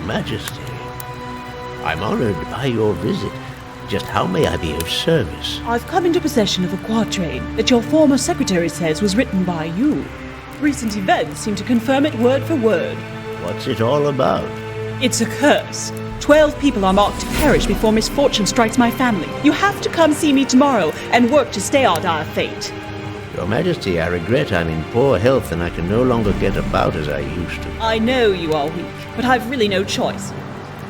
Majesty. I'm honored by your visit. Just how may I be of service? I've come into possession of a quatrain that your former secretary says was written by you. Recent events seem to confirm it word for word. What's it all about? It's a curse. 12 people are marked to perish before misfortune strikes my family. You have to come see me tomorrow and work to stay out our fate. Your Majesty, I regret I'm in poor health and I can no longer get about as I used to. I know you are weak, but I've really no choice.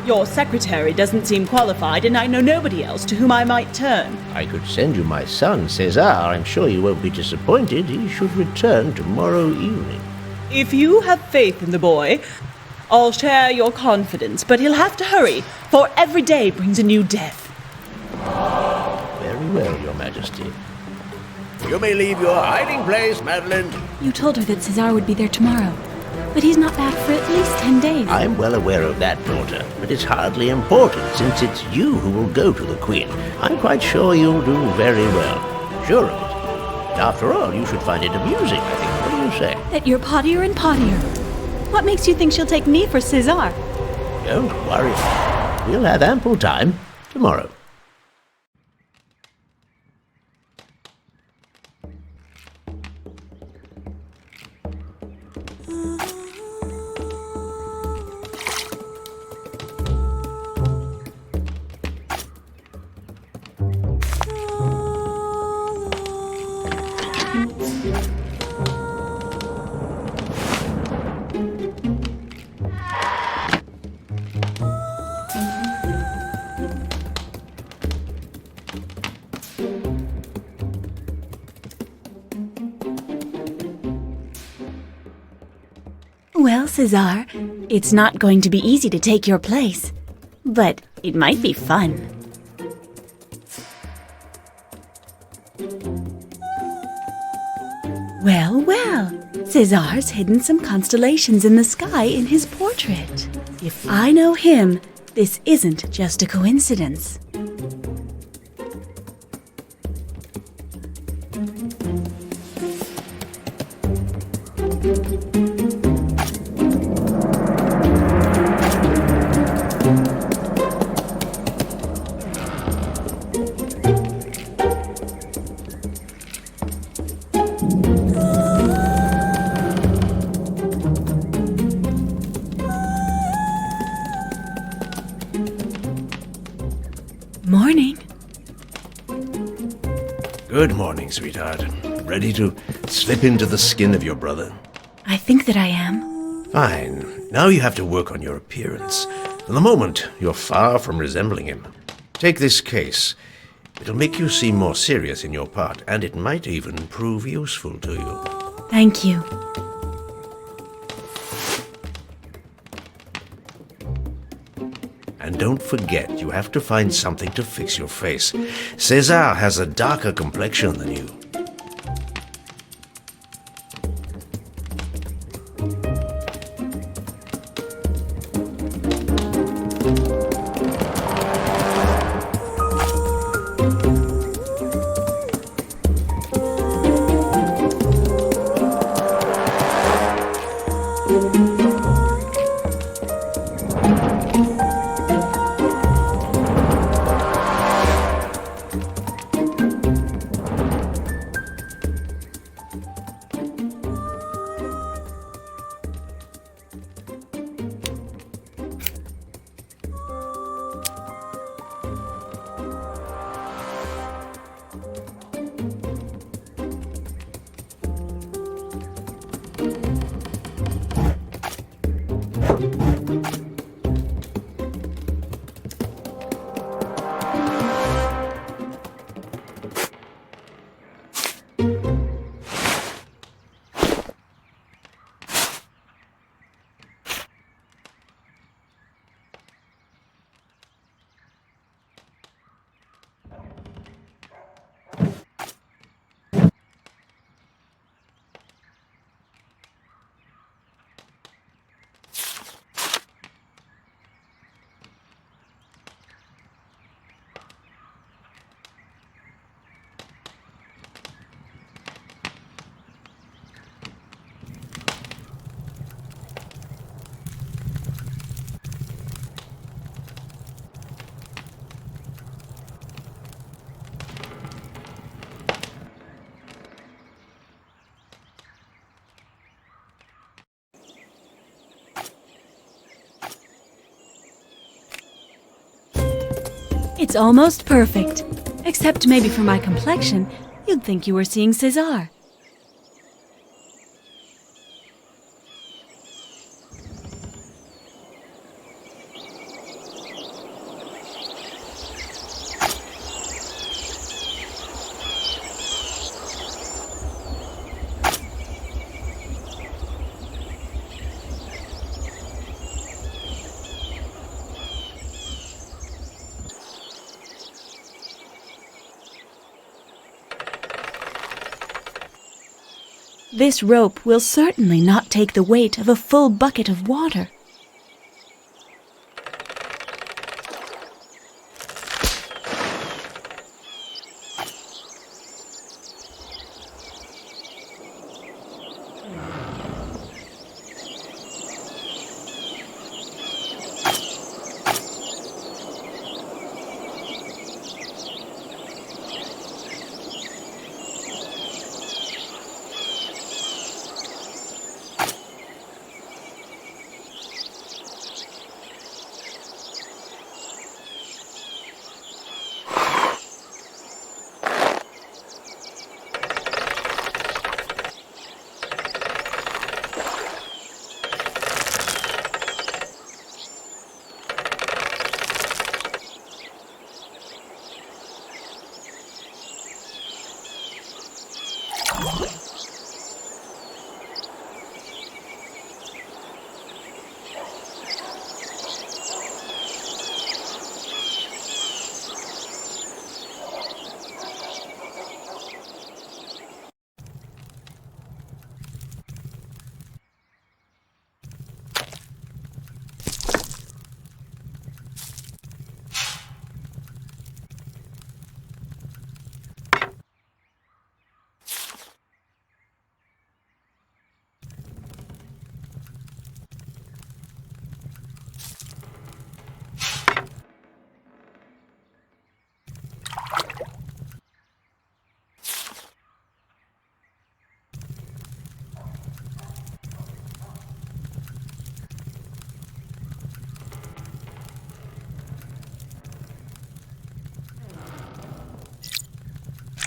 Your secretary doesn't seem qualified, and I know nobody else to whom I might turn. I could send you my son, César. I'm sure you won't be disappointed. He should return tomorrow evening. If you have faith in the boy, I'll share your confidence, but he'll have to hurry, for every day brings a new death. Very well, Your Majesty. You may leave your hiding place, Madeleine. You told her that César would be there tomorrow, but he's not back for at least 10 days. I'm well aware of that, daughter, but it's hardly important since it's you who will go to the Queen. I'm quite sure you'll do very well. Sure of it. After all, you should find it amusing, I think. What do you say? That you're pottier and pottier. What makes you think she'll take me for César? Don't worry. We'll have ample time tomorrow. Well, César, it's not going to be easy to take your place, but it might be fun. Well, well, César's hidden some constellations in the sky in his portrait. If I know him, this isn't just a coincidence. Morning. Good morning, sweetheart. Ready to slip into the skin of your brother? I think that I am. Fine. Now you have to work on your appearance. For the moment, you're far from resembling him. Take this case. It'll make you seem more serious in your part, and it might even prove useful to you. Thank you. And don't forget, you have to find something to fix your face. César has a darker complexion than you. It's almost perfect. Except maybe for my complexion, you'd think you were seeing César. This rope will certainly not take the weight of a full bucket of water.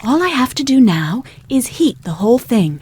All I have to do now is heat the whole thing.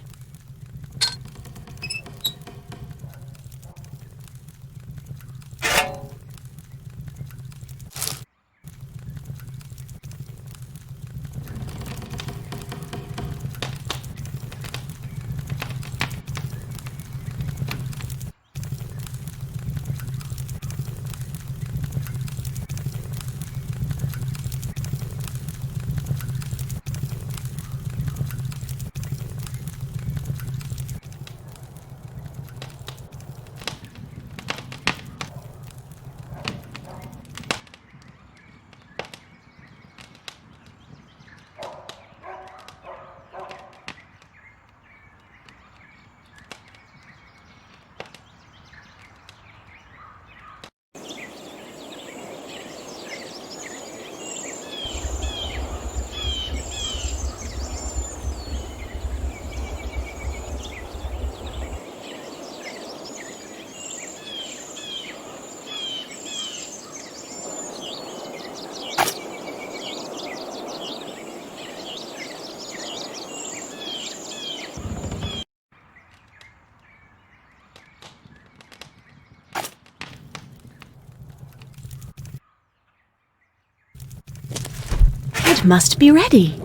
It must be ready.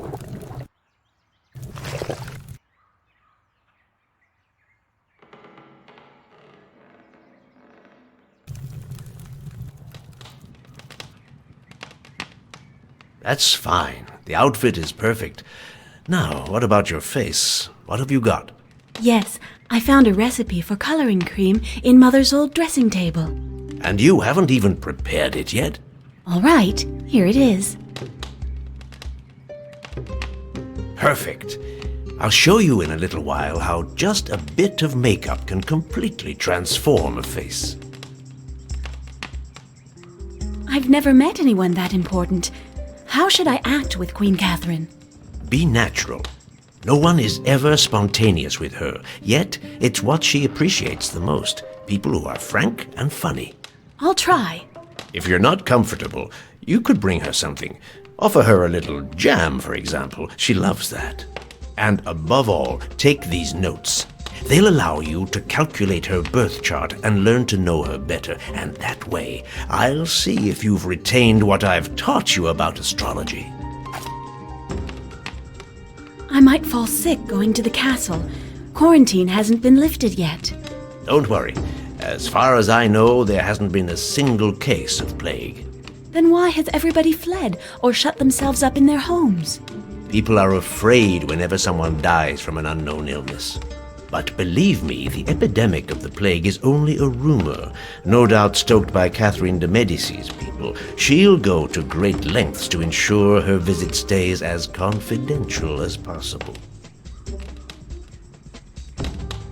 That's fine. The outfit is perfect. Now, what about your face? What have you got? Yes, I found a recipe for coloring cream in Mother's old dressing table. And you haven't even prepared it yet? All right, here it is. Perfect. I'll show you in a little while how just a bit of makeup can completely transform a face. I've never met anyone that important. How should I act with Queen Catherine? Be natural. No one is ever spontaneous with her, yet it's what she appreciates the most. People who are frank and funny. I'll try. If you're not comfortable, You could bring her something. Offer her a little jam, for example. She loves that. And above all, take these notes. They'll allow you to calculate her birth chart and learn to know her better. And that way, I'll see if you've retained what I've taught you about astrology. I might fall sick going to the castle. Quarantine hasn't been lifted yet. Don't worry. As far as I know, there hasn't been a single case of plague. Then why has everybody fled or shut themselves up in their homes? People are afraid whenever someone dies from an unknown illness. But believe me, the epidemic of the plague is only a rumor, no doubt stoked by Catherine de Medici's people. She'll go to great lengths to ensure her visit stays as confidential as possible.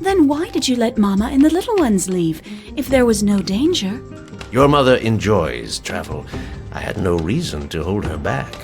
Then why did you let Mama and the little ones leave, if there was no danger? Your mother enjoys travel. I had no reason to hold her back.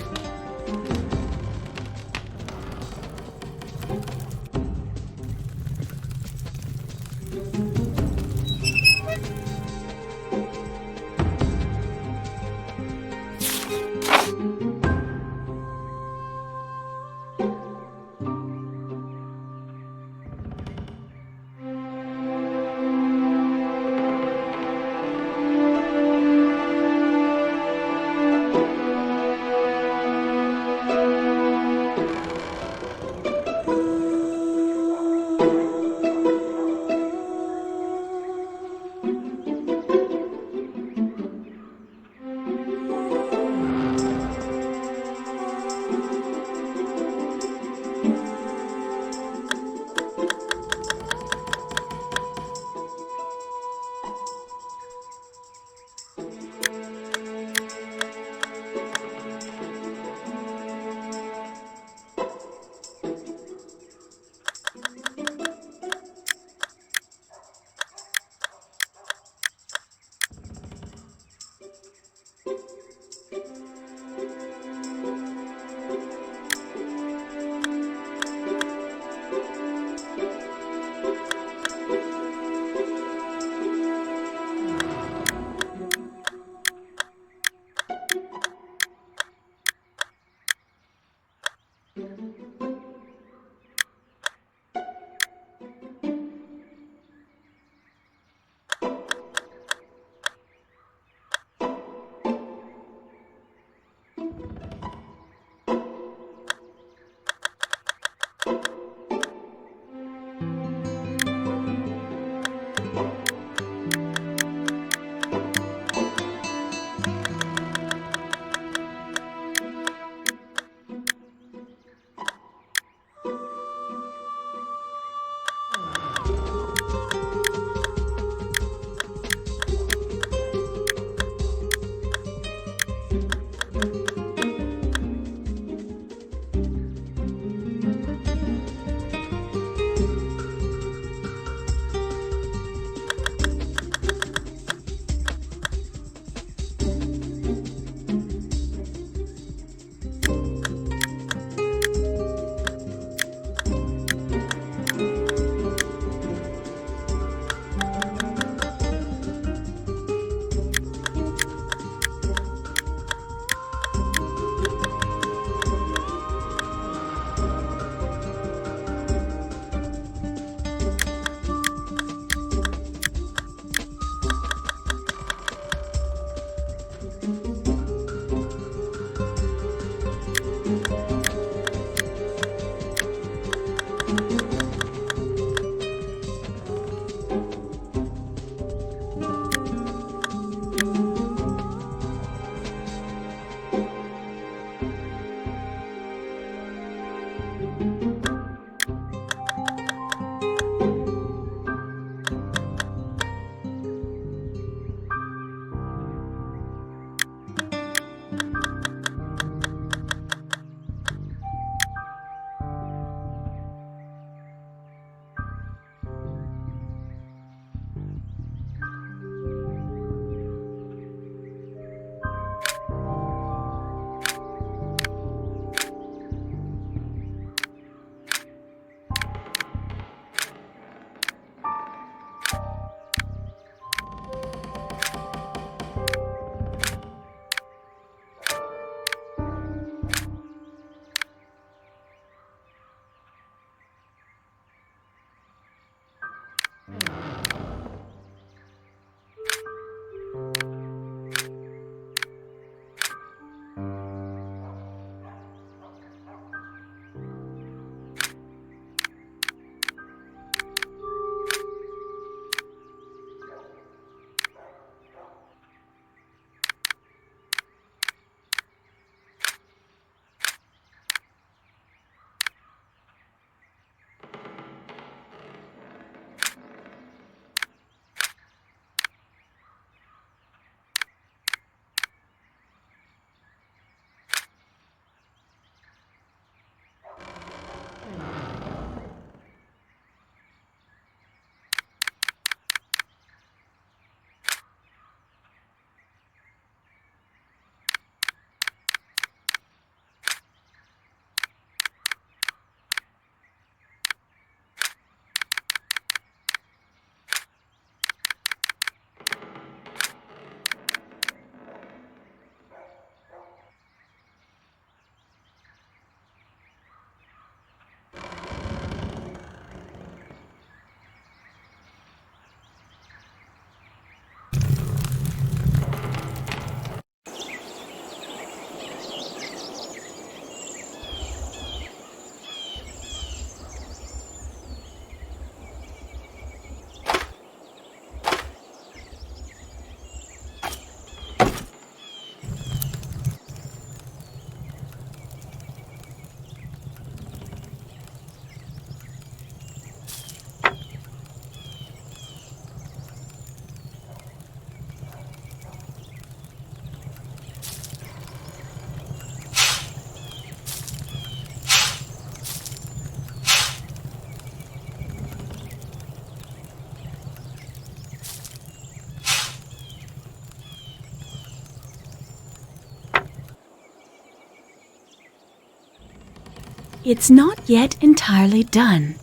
it's not yet entirely done.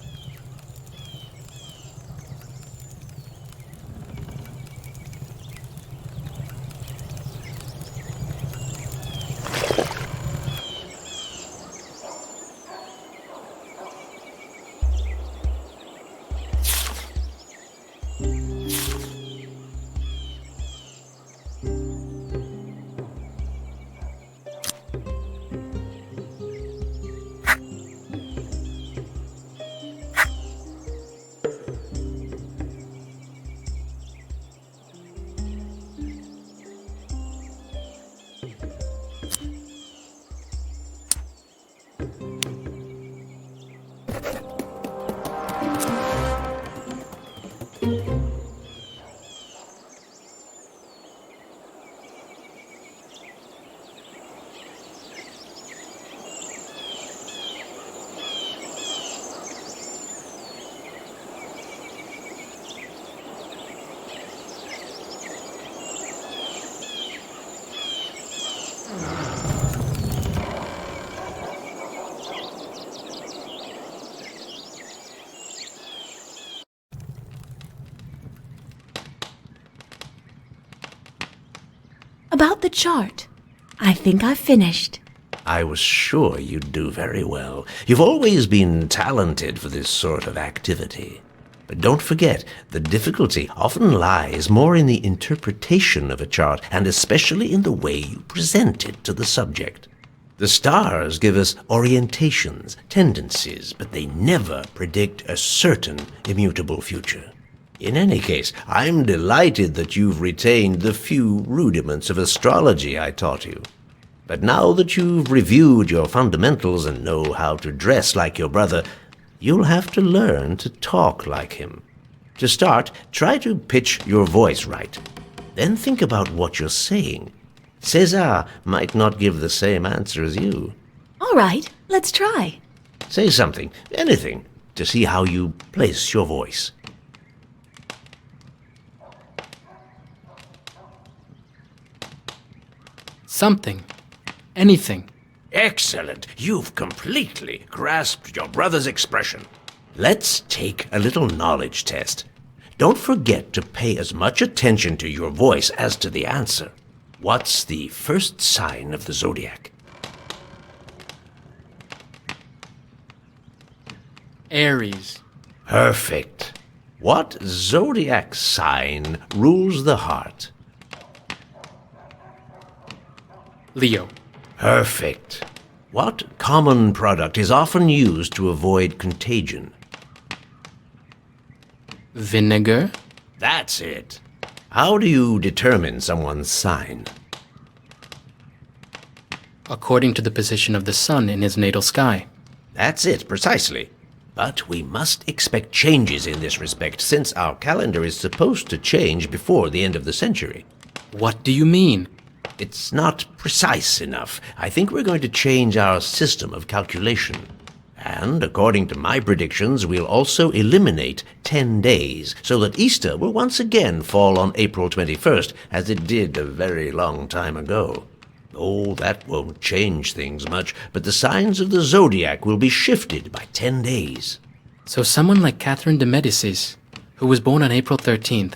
About the chart, I think I've finished. I was sure you'd do very well. You've always been talented for this sort of activity. But don't forget, the difficulty often lies more in the interpretation of a chart, and especially in the way you present it to the subject. The stars give us orientations, tendencies, but they never predict a certain immutable future. In any case, I'm delighted that you've retained the few rudiments of astrology I taught you. But now that you've reviewed your fundamentals and know how to dress like your brother, you'll have to learn to talk like him. To start, try to pitch your voice right. Then think about what you're saying. César might not give the same answer as you. All right, let's try. Say something, anything, to see how you place your voice. Something. Anything. Excellent. You've completely grasped your brother's expression. Let's take a little knowledge test. Don't forget to pay as much attention to your voice as to the answer. What's the first sign of the zodiac? Aries. Perfect. What zodiac sign rules the heart? Leo. Perfect. What common product is often used to avoid contagion? Vinegar. That's it. How do you determine someone's sign? According to the position of the sun in his natal sky. That's it, precisely. But we must expect changes in this respect, since our calendar is supposed to change before the end of the century. What do you mean? It's not precise enough. I think we're going to change our system of calculation. And, according to my predictions, we'll also eliminate 10 days, so that Easter will once again fall on April 21st, as it did a very long time ago. Oh, that won't change things much, but the signs of the zodiac will be shifted by 10 days. So someone like Catherine de Medici, who was born on April 13th,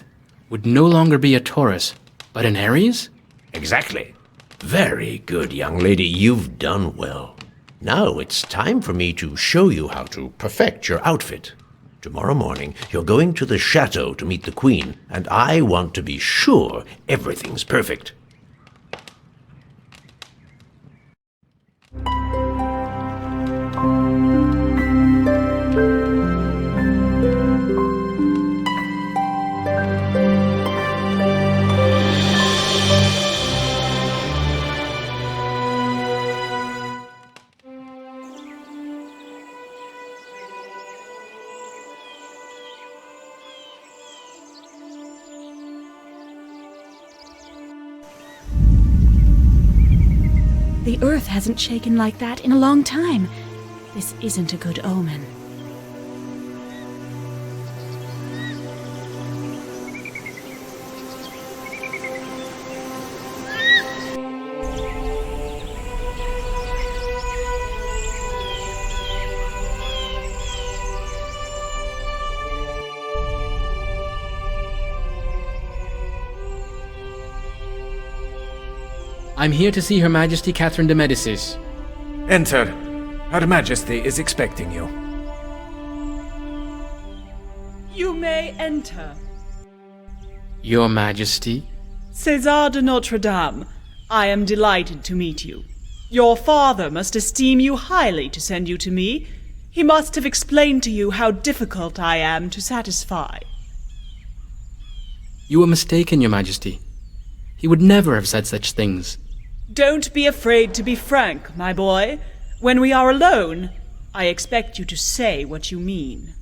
would no longer be a Taurus, but an Aries? Exactly. Very good, young lady. You've done well. Now it's time for me to show you how to perfect your outfit. Tomorrow morning, you're going to the chateau to meet the Queen, and I want to be sure everything's perfect. The earth hasn't shaken like that in a long time. This isn't a good omen. I'm here to see Her Majesty Catherine de Medicis. Enter. Her Majesty is expecting you. You may enter. Your Majesty? César de Nostre, I am delighted to meet you. Your father must esteem you highly to send you to me. He must have explained to you how difficult I am to satisfy. You are mistaken, Your Majesty. He would never have said such things. Don't be afraid to be frank, my boy. When we are alone, I expect you to say what you mean.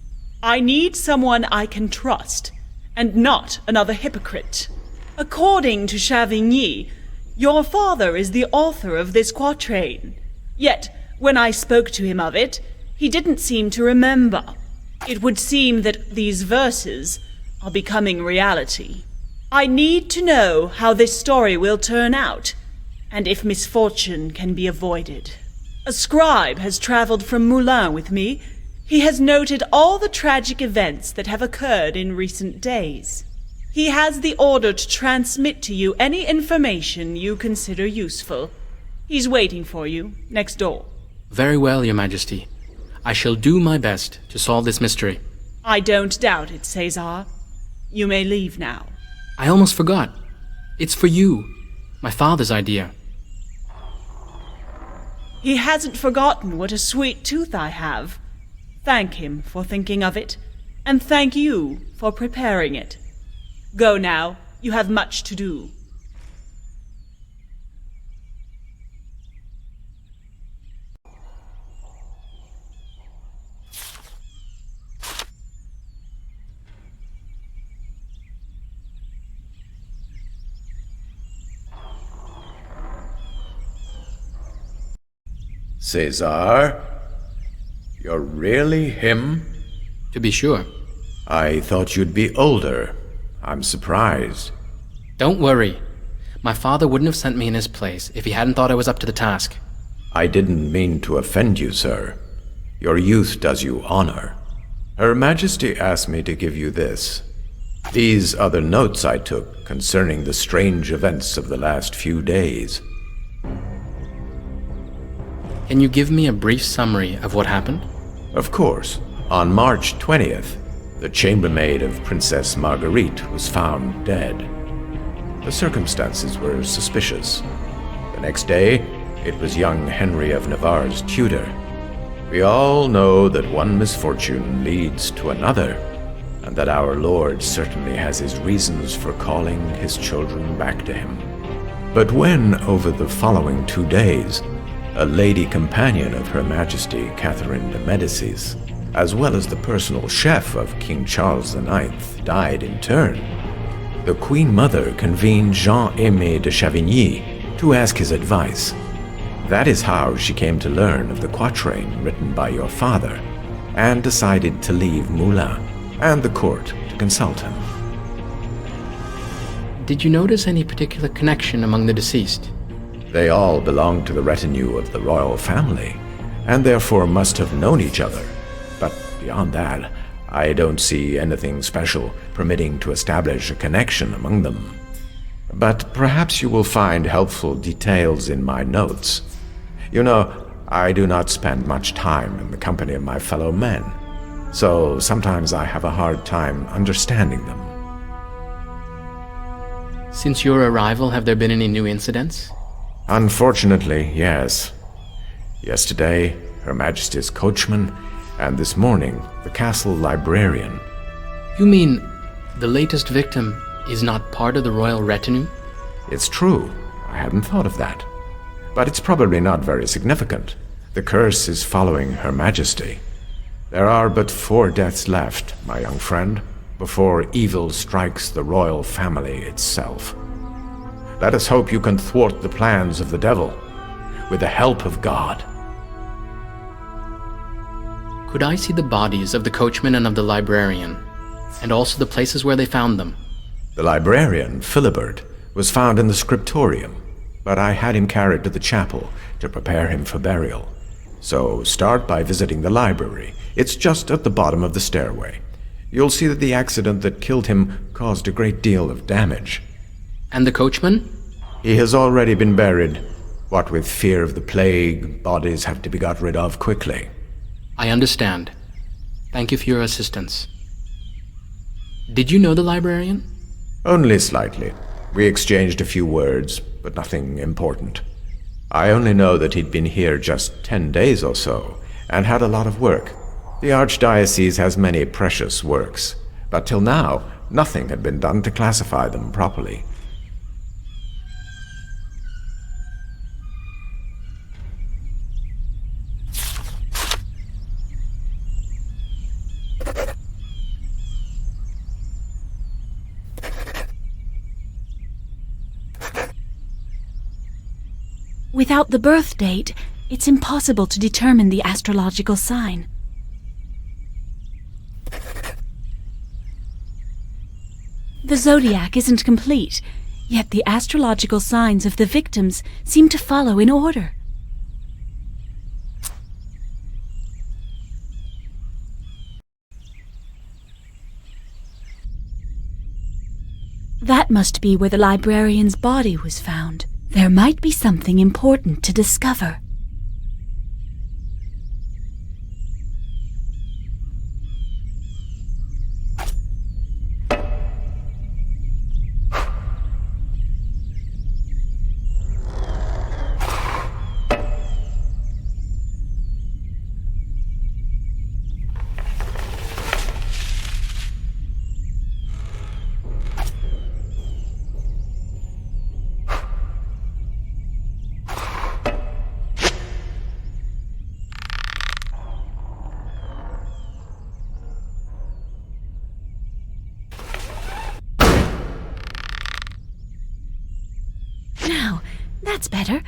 I need someone I can trust, and not another hypocrite. According to Chavigny, your father is the author of this quatrain. Yet, when I spoke to him of it, he didn't seem to remember. It would seem that these verses are becoming reality. I need to know how this story will turn out, and if misfortune can be avoided. A scribe has traveled from Moulins with me. He has noted all the tragic events that have occurred in recent days. He has the order to transmit to you any information you consider useful. He's waiting for you, next door. Very well, Your Majesty. I shall do my best to solve this mystery. I don't doubt it, César. You may leave now. I almost forgot. It's for you. My father's idea. He hasn't forgotten what a sweet tooth I have. Thank him for thinking of it, and thank you for preparing it. Go now, you have much to do. César? You're really him? To be sure. I thought you'd be older. I'm surprised. Don't worry. My father wouldn't have sent me in his place if he hadn't thought I was up to the task. I didn't mean to offend you, sir. Your youth does you honor. Her Majesty asked me to give you this. These are the notes I took concerning the strange events of the last few days. Can you give me a brief summary of what happened? Of course. On March 20th, the chambermaid of Princess Marguerite was found dead. The circumstances were suspicious. The next day, it was young Henry of Navarre's tutor. We all know that one misfortune leads to another, and that our Lord certainly has his reasons for calling his children back to him. But when, over the following 2 days, a lady companion of Her Majesty Catherine de Medicis, as well as the personal chef of King Charles IX, died in turn, the Queen Mother convened Jean-Aimé de Chavigny to ask his advice. That is how she came to learn of the quatrain written by your father, and decided to leave Moulins and the court to consult him. Did you notice any particular connection among the deceased? They all belonged to the retinue of the royal family, and therefore must have known each other. But beyond that, I don't see anything special permitting to establish a connection among them. But perhaps you will find helpful details in my notes. You know, I do not spend much time in the company of my fellow men, so sometimes I have a hard time understanding them. Since your arrival, have there been any new incidents? Unfortunately, yes. Yesterday, Her Majesty's coachman, and this morning, the castle librarian. You mean the latest victim is not part of the royal retinue? It's true. I hadn't thought of that. But it's probably not very significant. The curse is following Her Majesty. There are but 4 deaths left, my young friend, before evil strikes the royal family itself. Let us hope you can thwart the plans of the devil with the help of God. Could I see the bodies of the coachman and of the librarian, and also the places where they found them? The librarian, Philibert, was found in the scriptorium, but I had him carried to the chapel to prepare him for burial. So start by visiting the library. It's just at the bottom of the stairway. You'll see that the accident that killed him caused a great deal of damage. And the coachman? He has already been buried. What with fear of the plague, bodies have to be got rid of quickly. I understand. Thank you for your assistance. Did you know the librarian? Only slightly. We exchanged a few words, but nothing important. I only know that he'd been here just 10 days or so, and had a lot of work. The Archdiocese has many precious works, but till now, nothing had been done to classify them properly. Without the birth date, it's impossible to determine the astrological sign. The zodiac isn't complete, yet the astrological signs of the victims seem to follow in order. That must be where the librarian's body was found. There might be something important to discover. Now, that's better.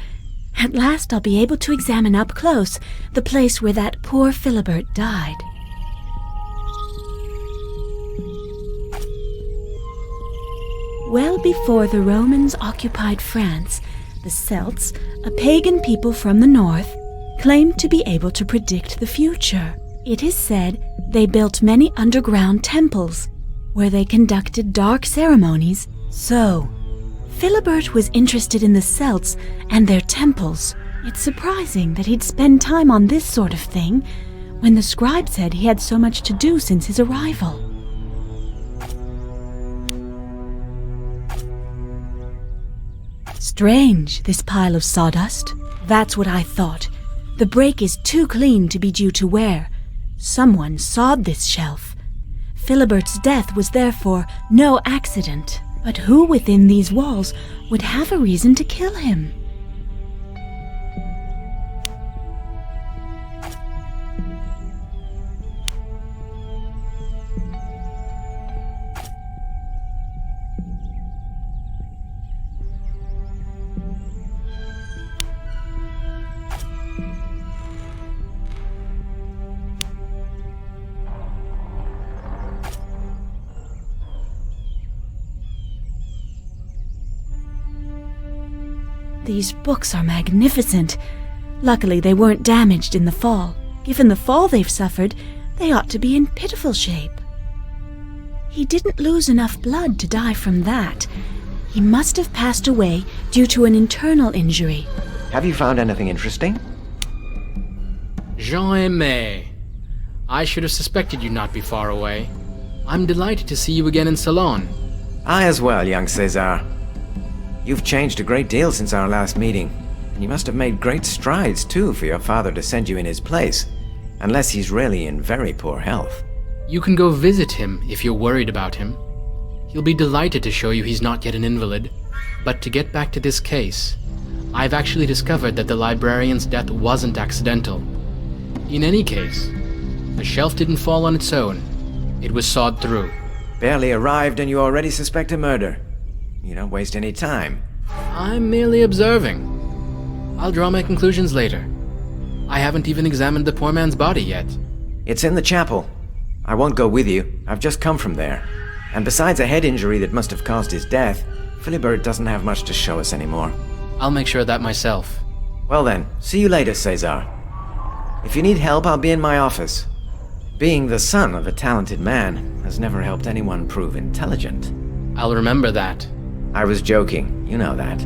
At last I'll be able to examine up close the place where that poor Philibert died. Well before the Romans occupied France, the Celts, a pagan people from the north, claimed to be able to predict the future. It is said they built many underground temples, where they conducted dark ceremonies. So, Philibert was interested in the Celts and their temples. It's surprising that he'd spend time on this sort of thing, when the scribe said he had so much to do since his arrival. Strange, this pile of sawdust. That's what I thought. The break is too clean to be due to wear. Someone sawed this shelf. Philibert's death was therefore no accident. But who within these walls would have a reason to kill him? These books are magnificent. Luckily, they weren't damaged in the fall. Given the fall they've suffered, they ought to be in pitiful shape. He didn't lose enough blood to die from that. He must have passed away due to an internal injury. Have you found anything interesting? Jean-Aimé. I should have suspected you'd not be far away. I'm delighted to see you again in Salon. I as well, young César. You've changed a great deal since our last meeting, and you must have made great strides, too, for your father to send you in his place, unless he's really in very poor health. You can go visit him if you're worried about him. He'll be delighted to show you he's not yet an invalid. But to get back to this case, I've actually discovered that the librarian's death wasn't accidental. In any case, the shelf didn't fall on its own. It was sawed through. Barely arrived and you already suspect a murder. You don't waste any time. I'm merely observing. I'll draw my conclusions later. I haven't even examined the poor man's body yet. It's in the chapel. I won't go with you. I've just come from there. And besides a head injury that must have caused his death, Philibert doesn't have much to show us anymore. I'll make sure of that myself. Well then, see you later, César. If you need help, I'll be in my office. Being the son of a talented man has never helped anyone prove intelligent. I'll remember that. I was joking, you know that.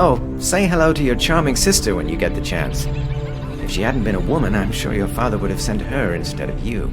Oh, say hello to your charming sister when you get the chance. If she hadn't been a woman, I'm sure your father would have sent her instead of you.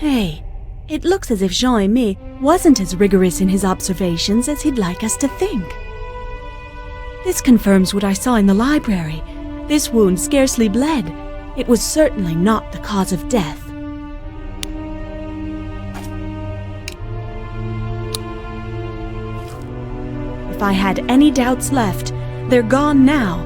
Hey, it looks as if Jean-Aimé wasn't as rigorous in his observations as he'd like us to think. This confirms what I saw in the library. This wound scarcely bled. It was certainly not the cause of death. If I had any doubts left, they're gone now.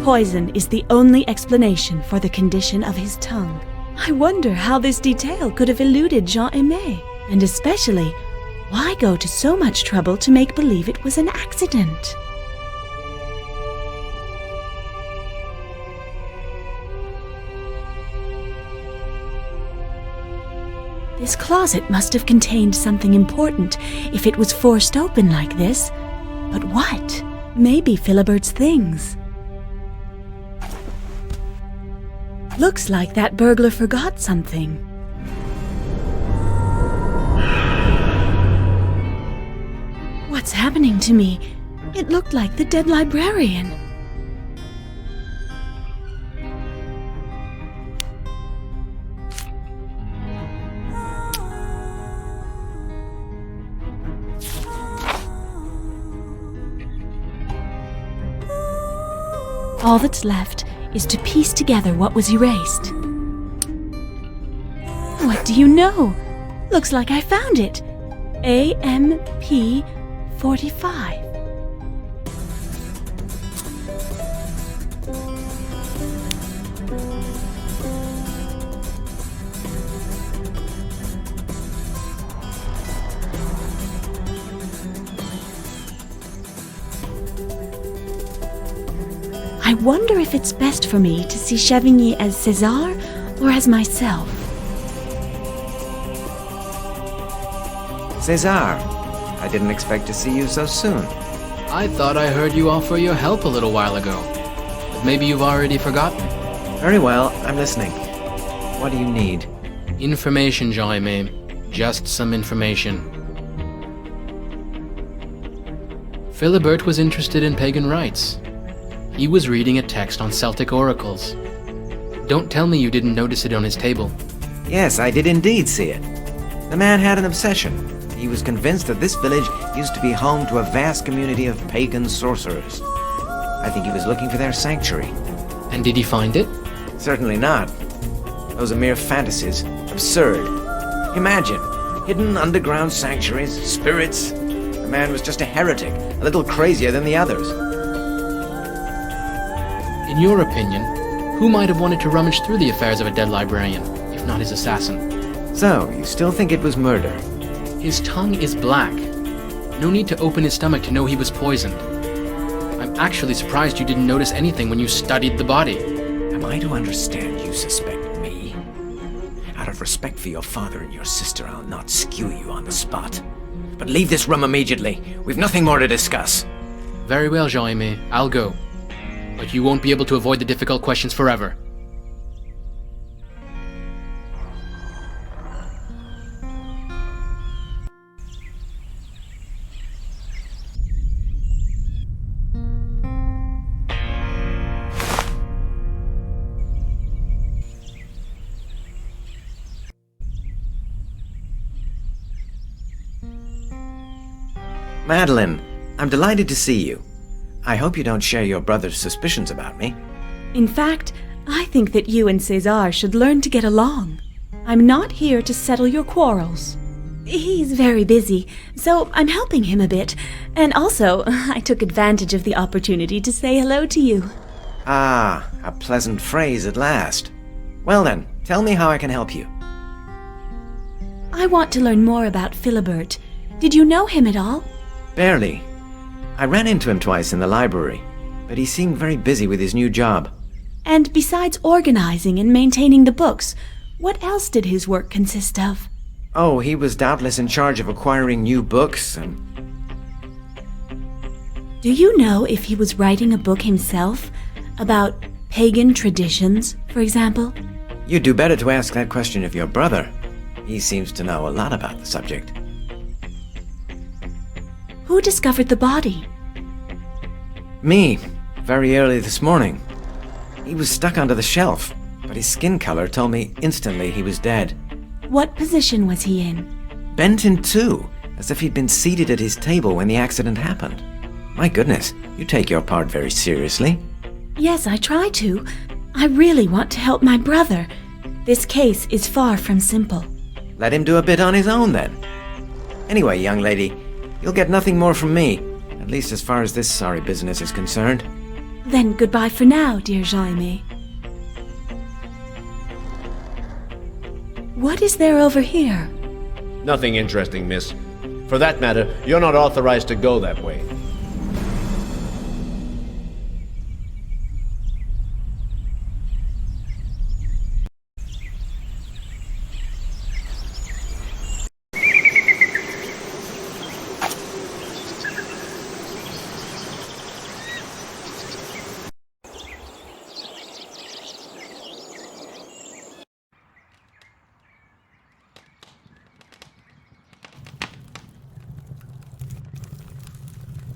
Poison is the only explanation for the condition of his tongue. I wonder how this detail could have eluded Jean-Aimé, and especially, why go to so much trouble to make believe it was an accident? This closet must have contained something important if it was forced open like this. But what? Maybe Philibert's things. Looks like that burglar forgot something. What's happening to me? It looked like the dead librarian. All that's left is to piece together what was erased. What do you know? Looks like I found it. AMP 45. I wonder if it's best for me to see Chavigny as César or as myself. César, I didn't expect to see you so soon. I thought I heard you offer your help a little while ago. But maybe you've already forgotten. Very well, I'm listening. What do you need? Information, Jean-Aimé. Just some information. Philibert was interested in pagan rites. He was reading a text on Celtic oracles. Don't tell me you didn't notice it on his table. Yes, I did indeed see it. The man had an obsession. He was convinced that this village used to be home to a vast community of pagan sorcerers. I think he was looking for their sanctuary. And did he find it? Certainly not. Those are mere fantasies. Absurd. Imagine, hidden underground sanctuaries, spirits. The man was just a heretic, a little crazier than the others. In your opinion, who might have wanted to rummage through the affairs of a dead librarian, if not his assassin? So, you still think it was murder? His tongue is black. No need to open his stomach to know he was poisoned. I'm actually surprised you didn't notice anything when you studied the body. Am I to understand you suspect me? Out of respect for your father and your sister, I'll not skew you on the spot. But leave this room immediately. We've nothing more to discuss. Very well, Jean-Aimé. I'll go. But you won't be able to avoid the difficult questions forever. Madeleine, I'm delighted to see you. I hope you don't share your brother's suspicions about me. In fact, I think that you and César should learn to get along. I'm not here to settle your quarrels. He's very busy, so I'm helping him a bit. And also, I took advantage of the opportunity to say hello to you. Ah, a pleasant phrase at last. Well then, tell me how I can help you. I want to learn more about Philibert. Did you know him at all? Barely. I ran into him twice in the library, but he seemed very busy with his new job. And besides organizing and maintaining the books, what else did his work consist of? Oh, he was doubtless in charge of acquiring new books and... Do you know if he was writing a book himself? About pagan traditions, for example? You'd do better to ask that question of your brother. He seems to know a lot about the subject. Who discovered the body? Me, very early this morning. He was stuck under the shelf, but his skin color told me instantly he was dead. What position was he in? Bent in two, as if he'd been seated at his table when the accident happened. My goodness, you take your part very seriously. Yes, I try to. I really want to help my brother. This case is far from simple. Let him do a bit on his own then. Anyway, young lady, you'll get nothing more from me, at least as far as this sorry business is concerned. Then goodbye for now, dear Jean-Aimé. What is there over here? Nothing interesting, miss. For that matter, you're not authorized to go that way.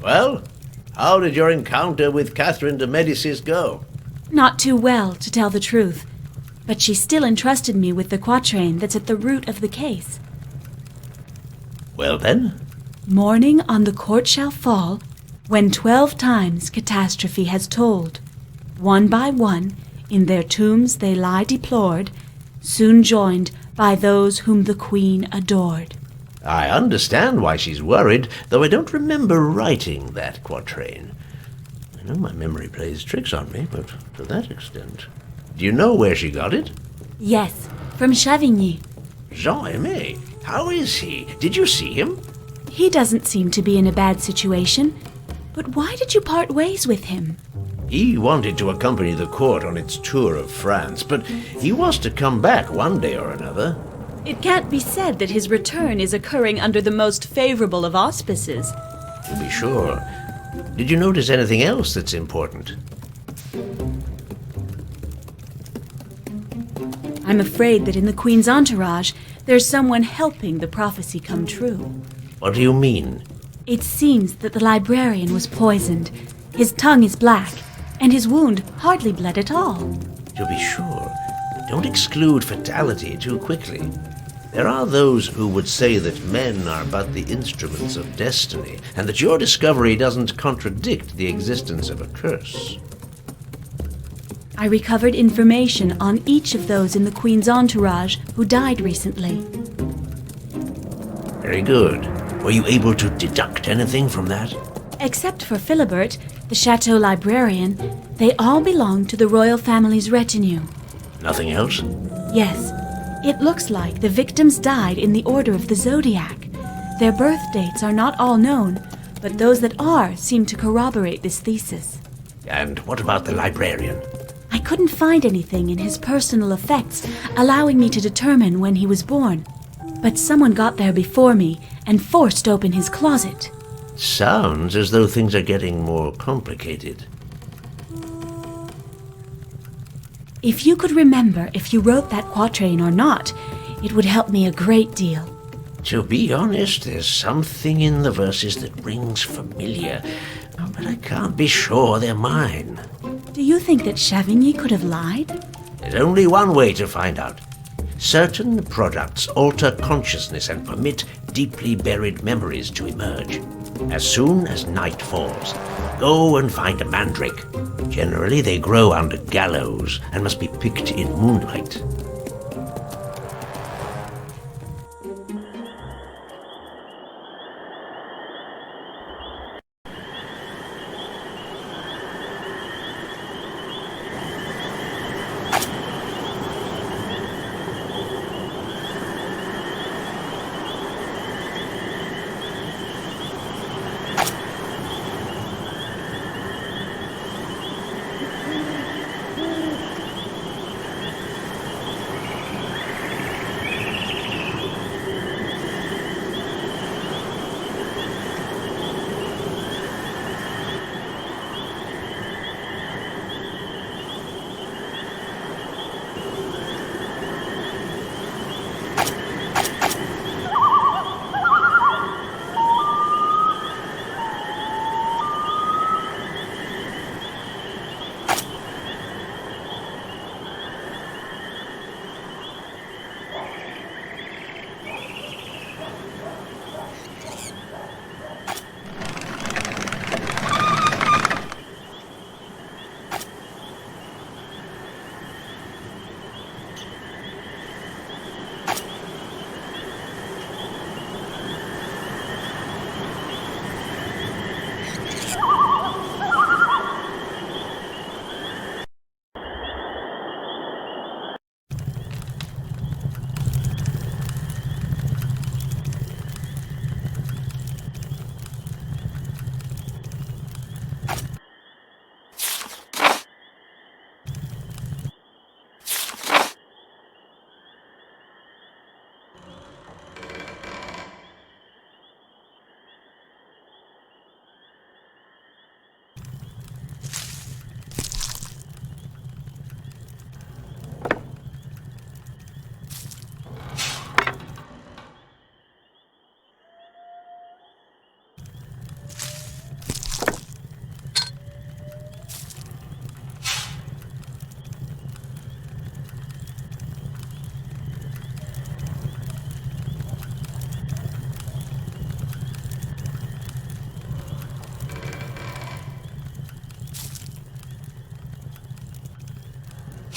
Well, how did your encounter with Catherine de Medicis go? Not too well, to tell the truth. But she still entrusted me with the quatrain that's at the root of the case. Well then? Morning on the court shall fall, when 12 times catastrophe has told. One by one, in their tombs they lie deplored, soon joined by those whom the queen adored. I understand why she's worried, though I don't remember writing that quatrain. I know my memory plays tricks on me, but to that extent. Do you know where she got it? Yes, from Chavigny. Jean-Aimé, how is he? Did you see him? He doesn't seem to be in a bad situation. But why did you part ways with him? He wanted to accompany the court on its tour of France, but he was to come back one day or another. It can't be said that his return is occurring under the most favorable of auspices. To be sure. Did you notice anything else that's important? I'm afraid that in the Queen's entourage, there's someone helping the prophecy come true. What do you mean? It seems that the librarian was poisoned. His tongue is black, and his wound hardly bled at all. To be sure. Don't exclude fatality too quickly. There are those who would say that men are but the instruments of destiny, and that your discovery doesn't contradict the existence of a curse. I recovered information on each of those in the Queen's entourage who died recently. Very good. Were you able to deduct anything from that? Except for Philibert, the chateau librarian, they all belong to the royal family's retinue. Nothing else? Yes. It looks like the victims died in the order of the zodiac. Their birth dates are not all known, but those that are seem to corroborate this thesis. And what about the librarian? I couldn't find anything in his personal effects allowing me to determine when he was born. But someone got there before me and forced open his closet. Sounds as though things are getting more complicated. If you could remember if you wrote that quatrain or not, it would help me a great deal. To be honest, there's something in the verses that rings familiar, but I can't be sure they're mine. Do you think that Chavigny could have lied? There's only one way to find out. Certain products alter consciousness and permit deeply buried memories to emerge. As soon as night falls, go and find a mandrake. Generally, they grow under gallows and must be picked in moonlight.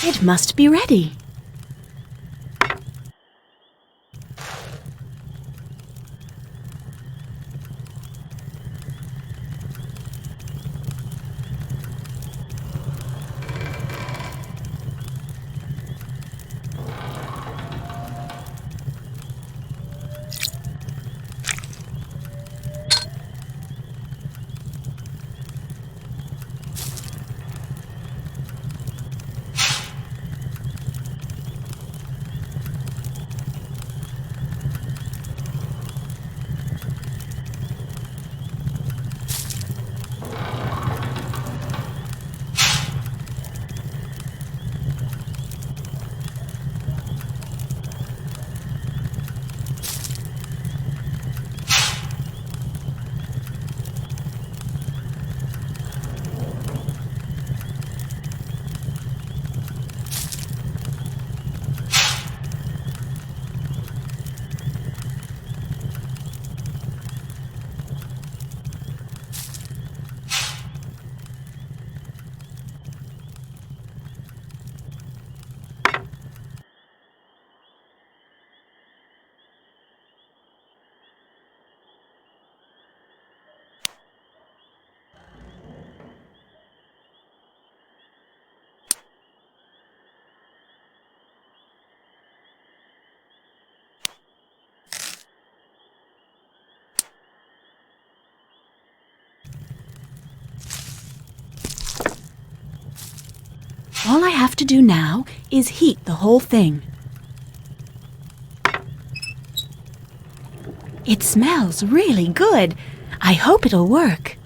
It must be ready. All I have to do now is heat the whole thing. It smells really good. I hope it'll work.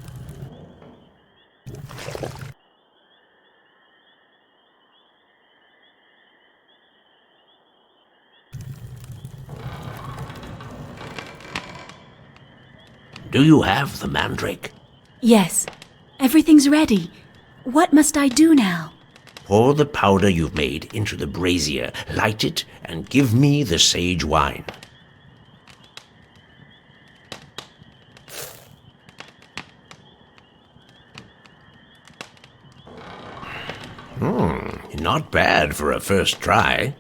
Do you have the mandrake? Yes, everything's ready. What must I do now? Pour the powder you've made into the brazier, light it, and give me the sage wine. Not bad for a first try.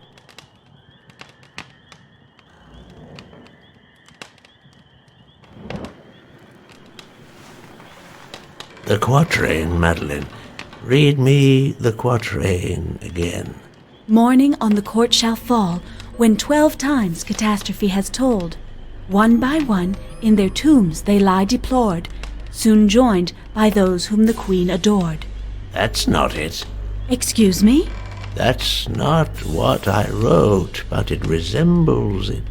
The quatrain, Madeleine. Read me the quatrain again. Morning on the court shall fall, when 12 times catastrophe has told. One by one, in their tombs they lie deplored, soon joined by those whom the queen adored. That's not it. Excuse me? That's not what I wrote, but it resembles it.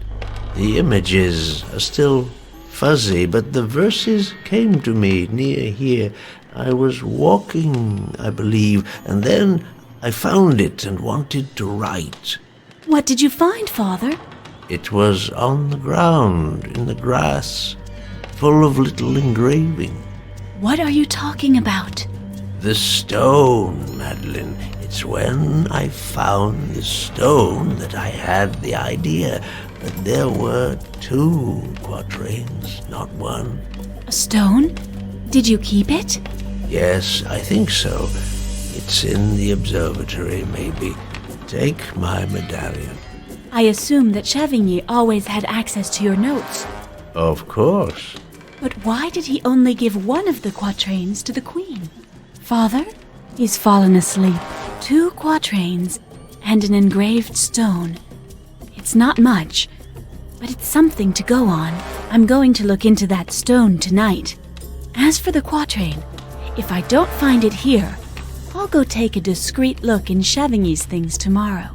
The images are still fuzzy, but the verses came to me near here. I was walking, I believe, and then I found it and wanted to write. What did you find, Father? It was on the ground, in the grass, full of little engraving. What are you talking about? The stone, Madeleine. It's when I found the stone that I had the idea. But there were 2 quatrains, not one. A stone? Did you keep it? Yes, I think so. It's in the observatory, maybe. Take my medallion. I assume that Chavigny always had access to your notes. Of course. But why did he only give one of the quatrains to the queen? Father, he's fallen asleep. 2 quatrains and an engraved stone. It's not much, but it's something to go on. I'm going to look into that stone tonight. As for the quatrain, if I don't find it here, I'll go take a discreet look in Chavigny's things tomorrow.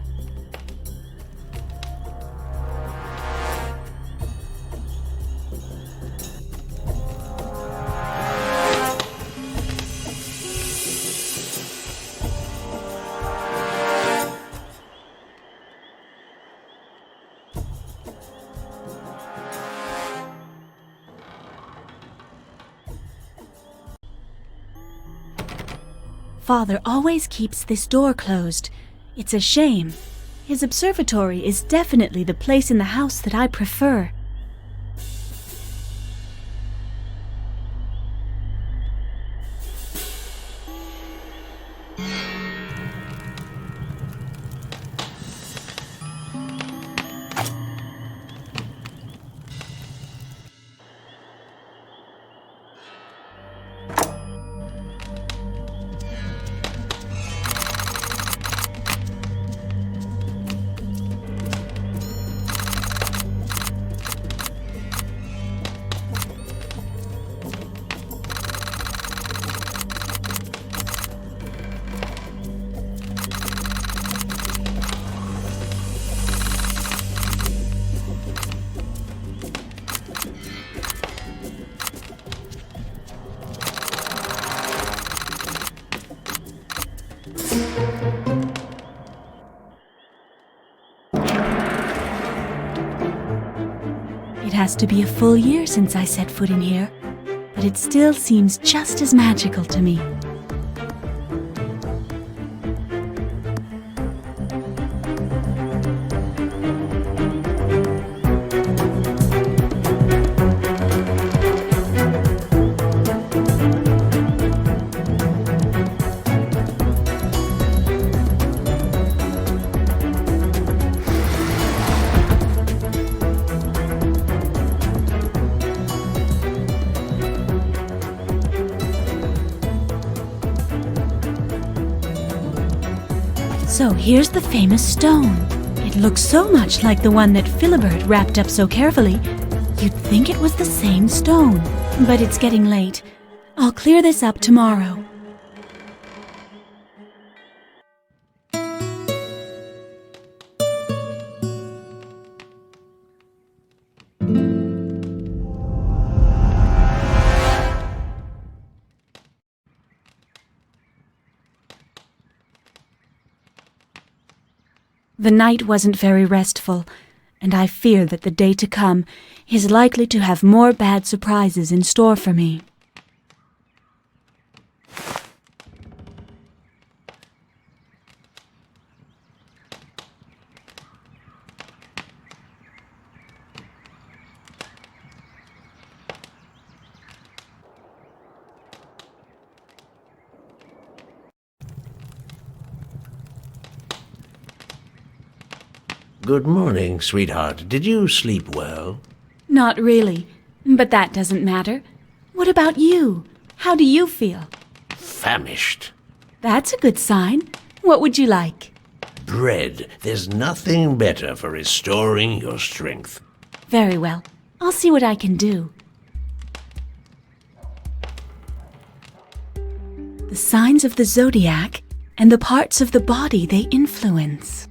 Father always keeps this door closed. It's a shame. His observatory is definitely the place in the house that I prefer. has to be a full year since I set foot in here, but it still seems just as magical to me. So here's the famous stone. It looks so much like the one that Philibert wrapped up so carefully, you'd think it was the same stone. But it's getting late. I'll clear this up tomorrow. The night wasn't very restful, and I fear that the day to come is likely to have more bad surprises in store for me. Good morning, sweetheart. Did you sleep well? Not really, but that doesn't matter. What about you? How do you feel? Famished. That's a good sign. What would you like? Bread. There's nothing better for restoring your strength. Very well. I'll see what I can do. The signs of the zodiac and the parts of the body they influence.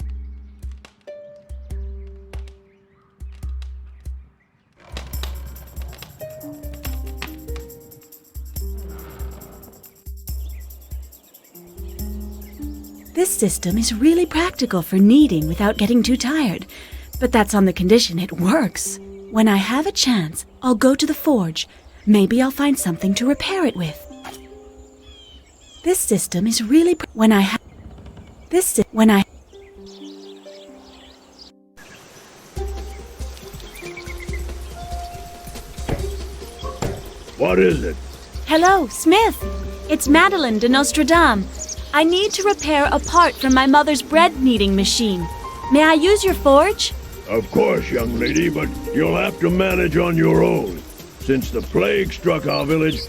This system is really practical for kneading without getting too tired, but that's on the condition it works. When I have a chance, I'll go to the forge. Maybe I'll find something to repair it with. This system is really when I What is it? Hello, Smith. It's Madeleine de Nostradamus. I need to repair a part from my mother's bread kneading machine. May I use your forge? Of course, young lady, but you'll have to manage on your own. Since the plague struck our village,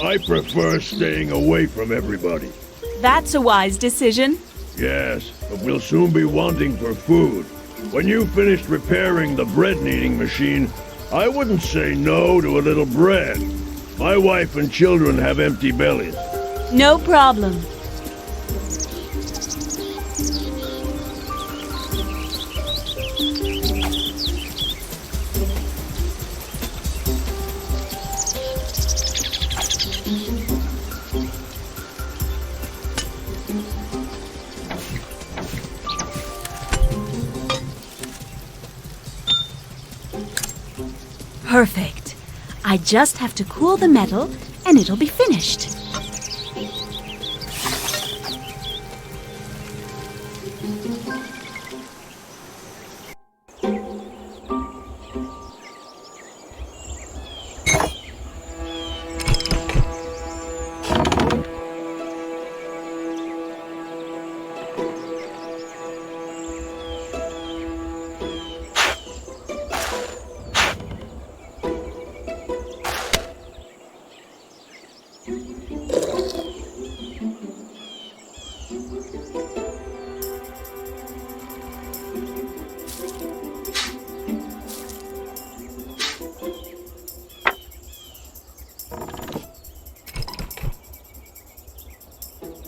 I prefer staying away from everybody. That's a wise decision. Yes, but we'll soon be wanting for food. When you finished repairing the bread kneading machine, I wouldn't say no to a little bread. My wife and children have empty bellies. No problem. Perfect. I just have to cool the metal and it'll be finished.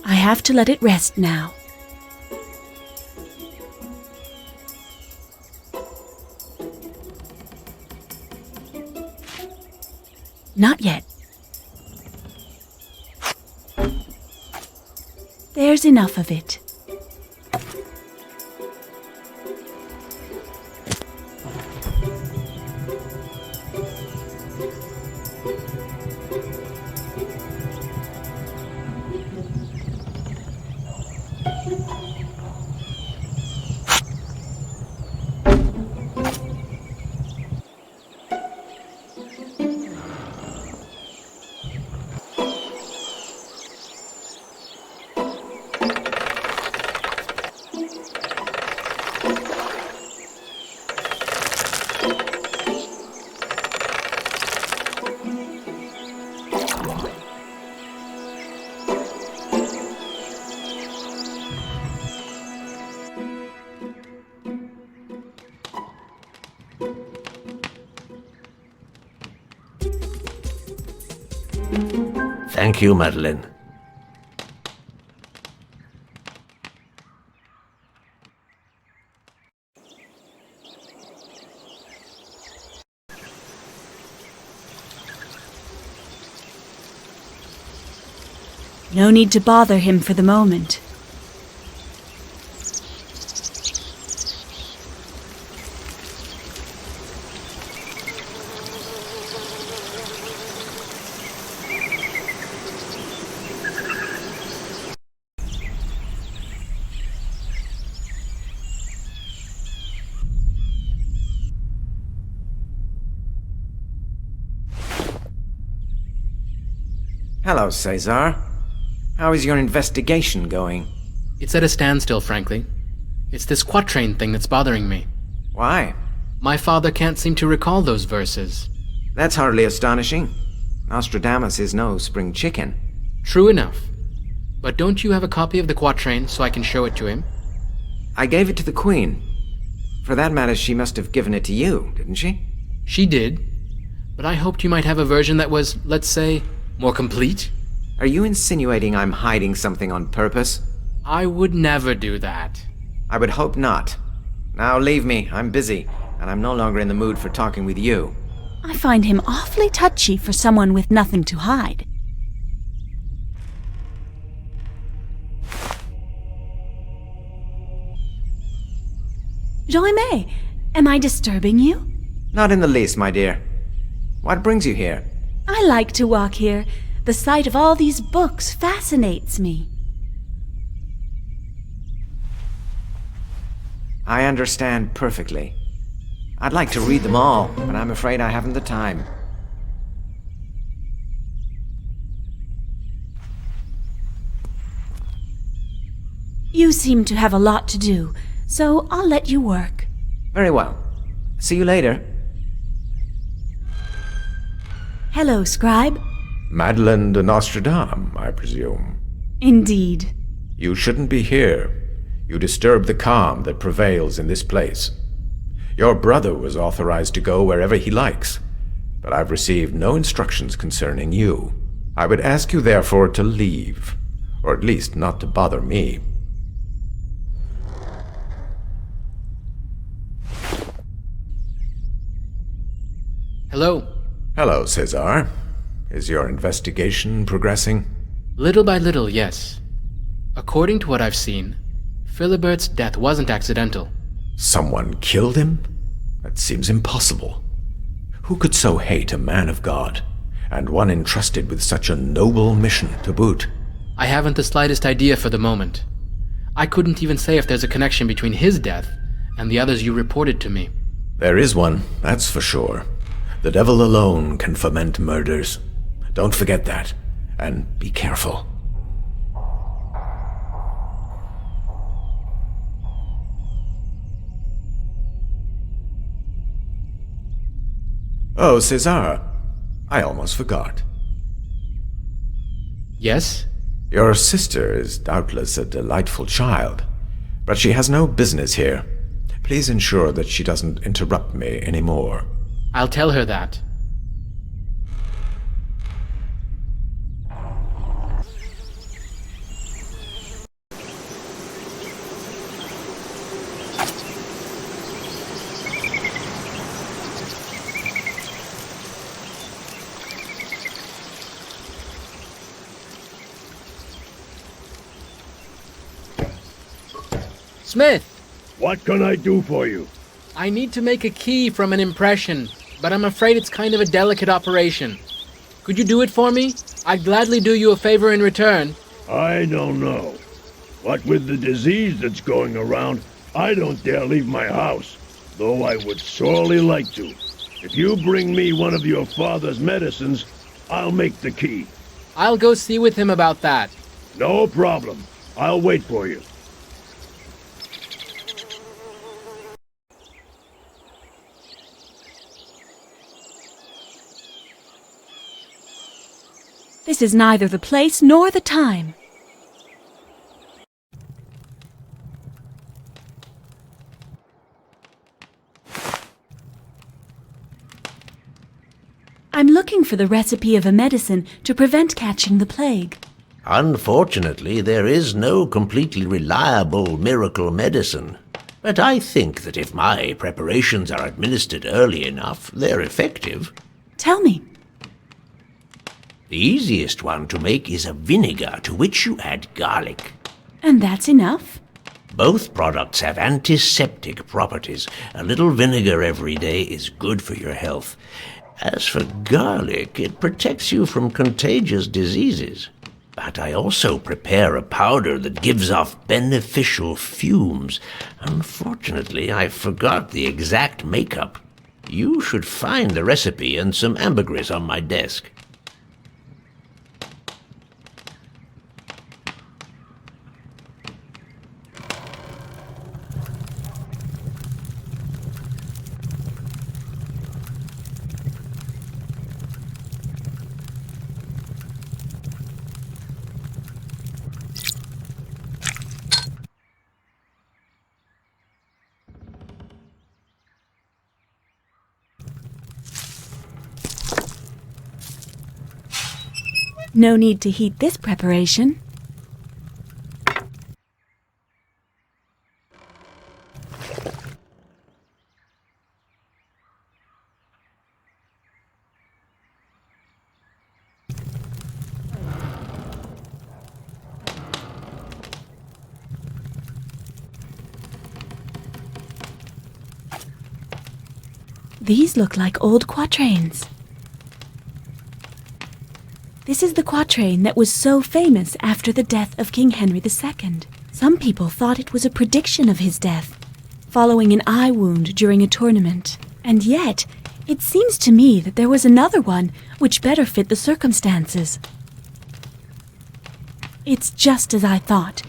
I have to let it rest now. Not yet. There's enough of it. Thank you, Madeleine. No need to bother him for the moment. Hello, César. How is your investigation going? It's at a standstill, frankly. It's this quatrain thing that's bothering me. Why? My father can't seem to recall those verses. That's hardly astonishing. Nostradamus is no spring chicken. True enough. But don't you have a copy of the quatrain so I can show it to him? I gave it to the Queen. For that matter, she must have given it to you, didn't she? She did. But I hoped you might have a version that was, let's say, more complete. Are you insinuating I'm hiding something on purpose? I would never do that. I would hope not. Now leave me, I'm busy, and I'm no longer in the mood for talking with you. I find him awfully touchy for someone with nothing to hide. Jean-Aimé, am I disturbing you? Not in the least, my dear. What brings you here? I like to walk here. The sight of all these books fascinates me. I understand perfectly. I'd like to read them all, but I'm afraid I haven't the time. You seem to have a lot to do, so I'll let you work. Very well. See you later. Hello, scribe. Madeleine de Nostradam, I presume. Indeed. You shouldn't be here. You disturb the calm that prevails in this place. Your brother was authorized to go wherever he likes, but I've received no instructions concerning you. I would ask you therefore to leave, or at least not to bother me. Hello. Hello, César. Is your investigation progressing? Little by little, yes. According to what I've seen, Philibert's death wasn't accidental. Someone killed him? That seems impossible. Who could so hate a man of God, and one entrusted with such a noble mission to boot? I haven't the slightest idea for the moment. I couldn't even say if there's a connection between his death and the others you reported to me. There is one, that's for sure. The devil alone can foment murders. Don't forget that, and be careful. Oh, César, I almost forgot. Yes? Your sister is doubtless a delightful child, but she has no business here. Please ensure that she doesn't interrupt me anymore. I'll tell her that. Smith! What can I do for you? I need to make a key from an impression, but I'm afraid it's kind of a delicate operation. Could you do it for me? I'd gladly do you a favor in return. I don't know. What with the disease that's going around, I don't dare leave my house, though I would sorely like to. If you bring me one of your father's medicines, I'll make the key. I'll go see with him about that. No problem. I'll wait for you. This is neither the place nor the time. I'm looking looking for the recipe of a medicine to prevent catching the plague. Unfortunately, there is no completely reliable miracle medicine. But I think that if my preparations are administered early enough, they're effective. Tell me. The easiest one to make is a vinegar to which you add garlic. And that's enough? Both products have antiseptic properties. A little vinegar every day is good for your health. As for garlic, it protects you from contagious diseases. But I also prepare a powder that gives off beneficial fumes. Unfortunately, I forgot the exact makeup. You should find the recipe and some ambergris on my desk. No need to heat this preparation. These look like old quatrains. This is the quatrain that was so famous after the death of King Henry II. Some people thought it was a prediction of his death, following an eye wound during a tournament. And yet, it seems to me that there was another one which better fit the circumstances. It's just as I thought.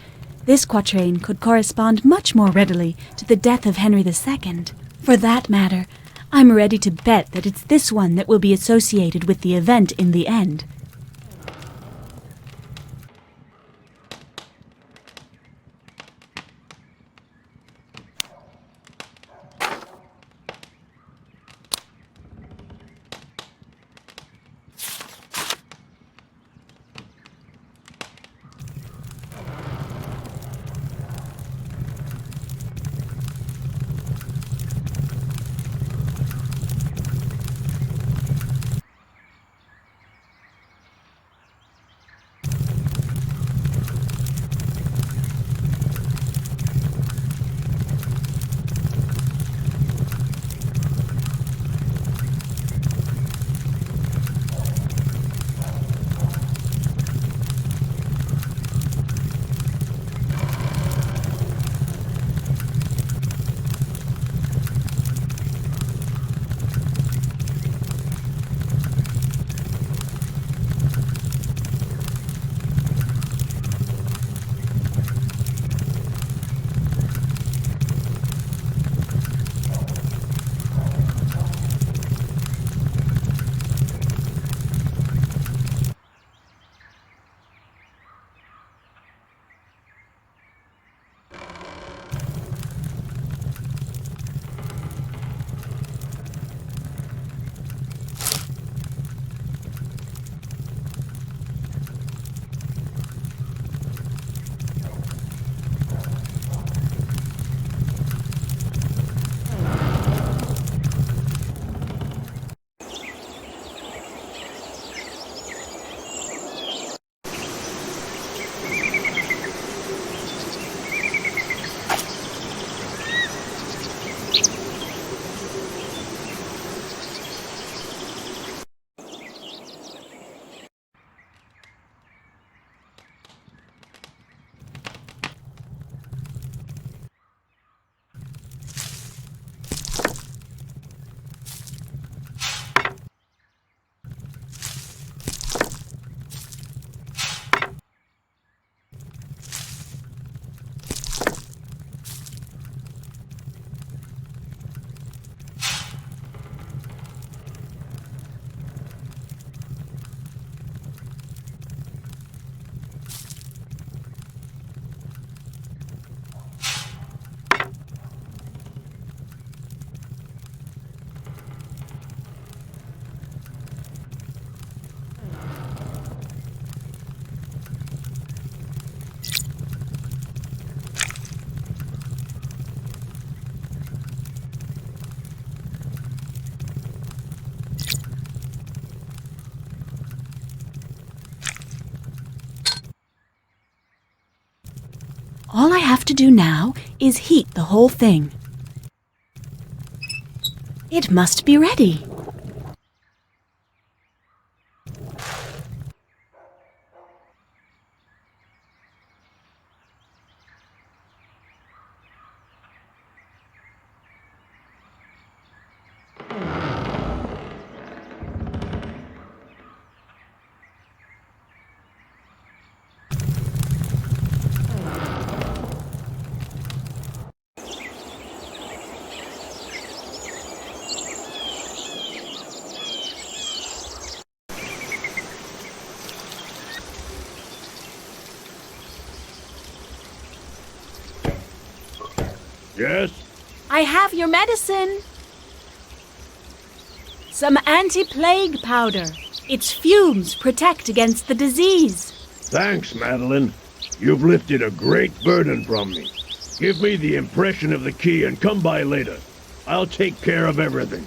This quatrain could correspond much more readily to the death of Henry II. For that matter, I'm ready to bet that it's this one that will be associated with the event in the end. All I have to do now is heat the whole thing. It must be ready. Yes? I have your medicine. Some anti-plague powder. Its fumes protect against the disease. Thanks, Madeleine. You've lifted a great burden from me. Give me the impression of the key and come by later. I'll take care of everything.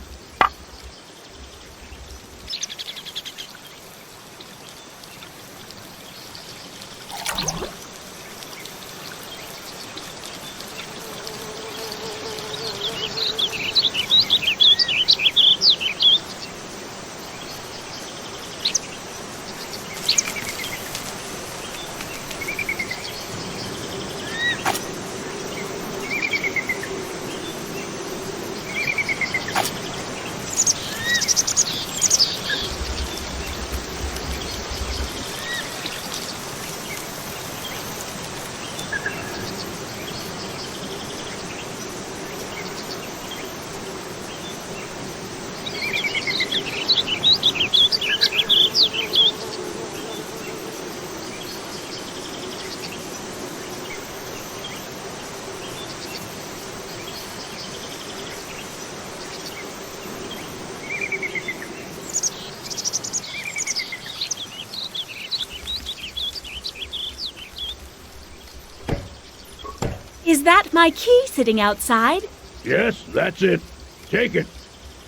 Is that my key sitting outside? Yes, that's it. Take it.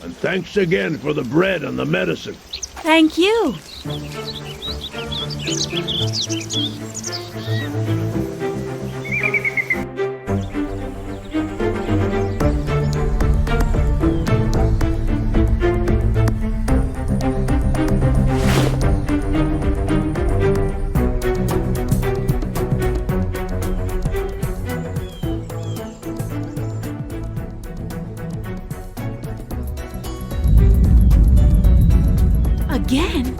And thanks again for the bread and the medicine. Thank you. Again?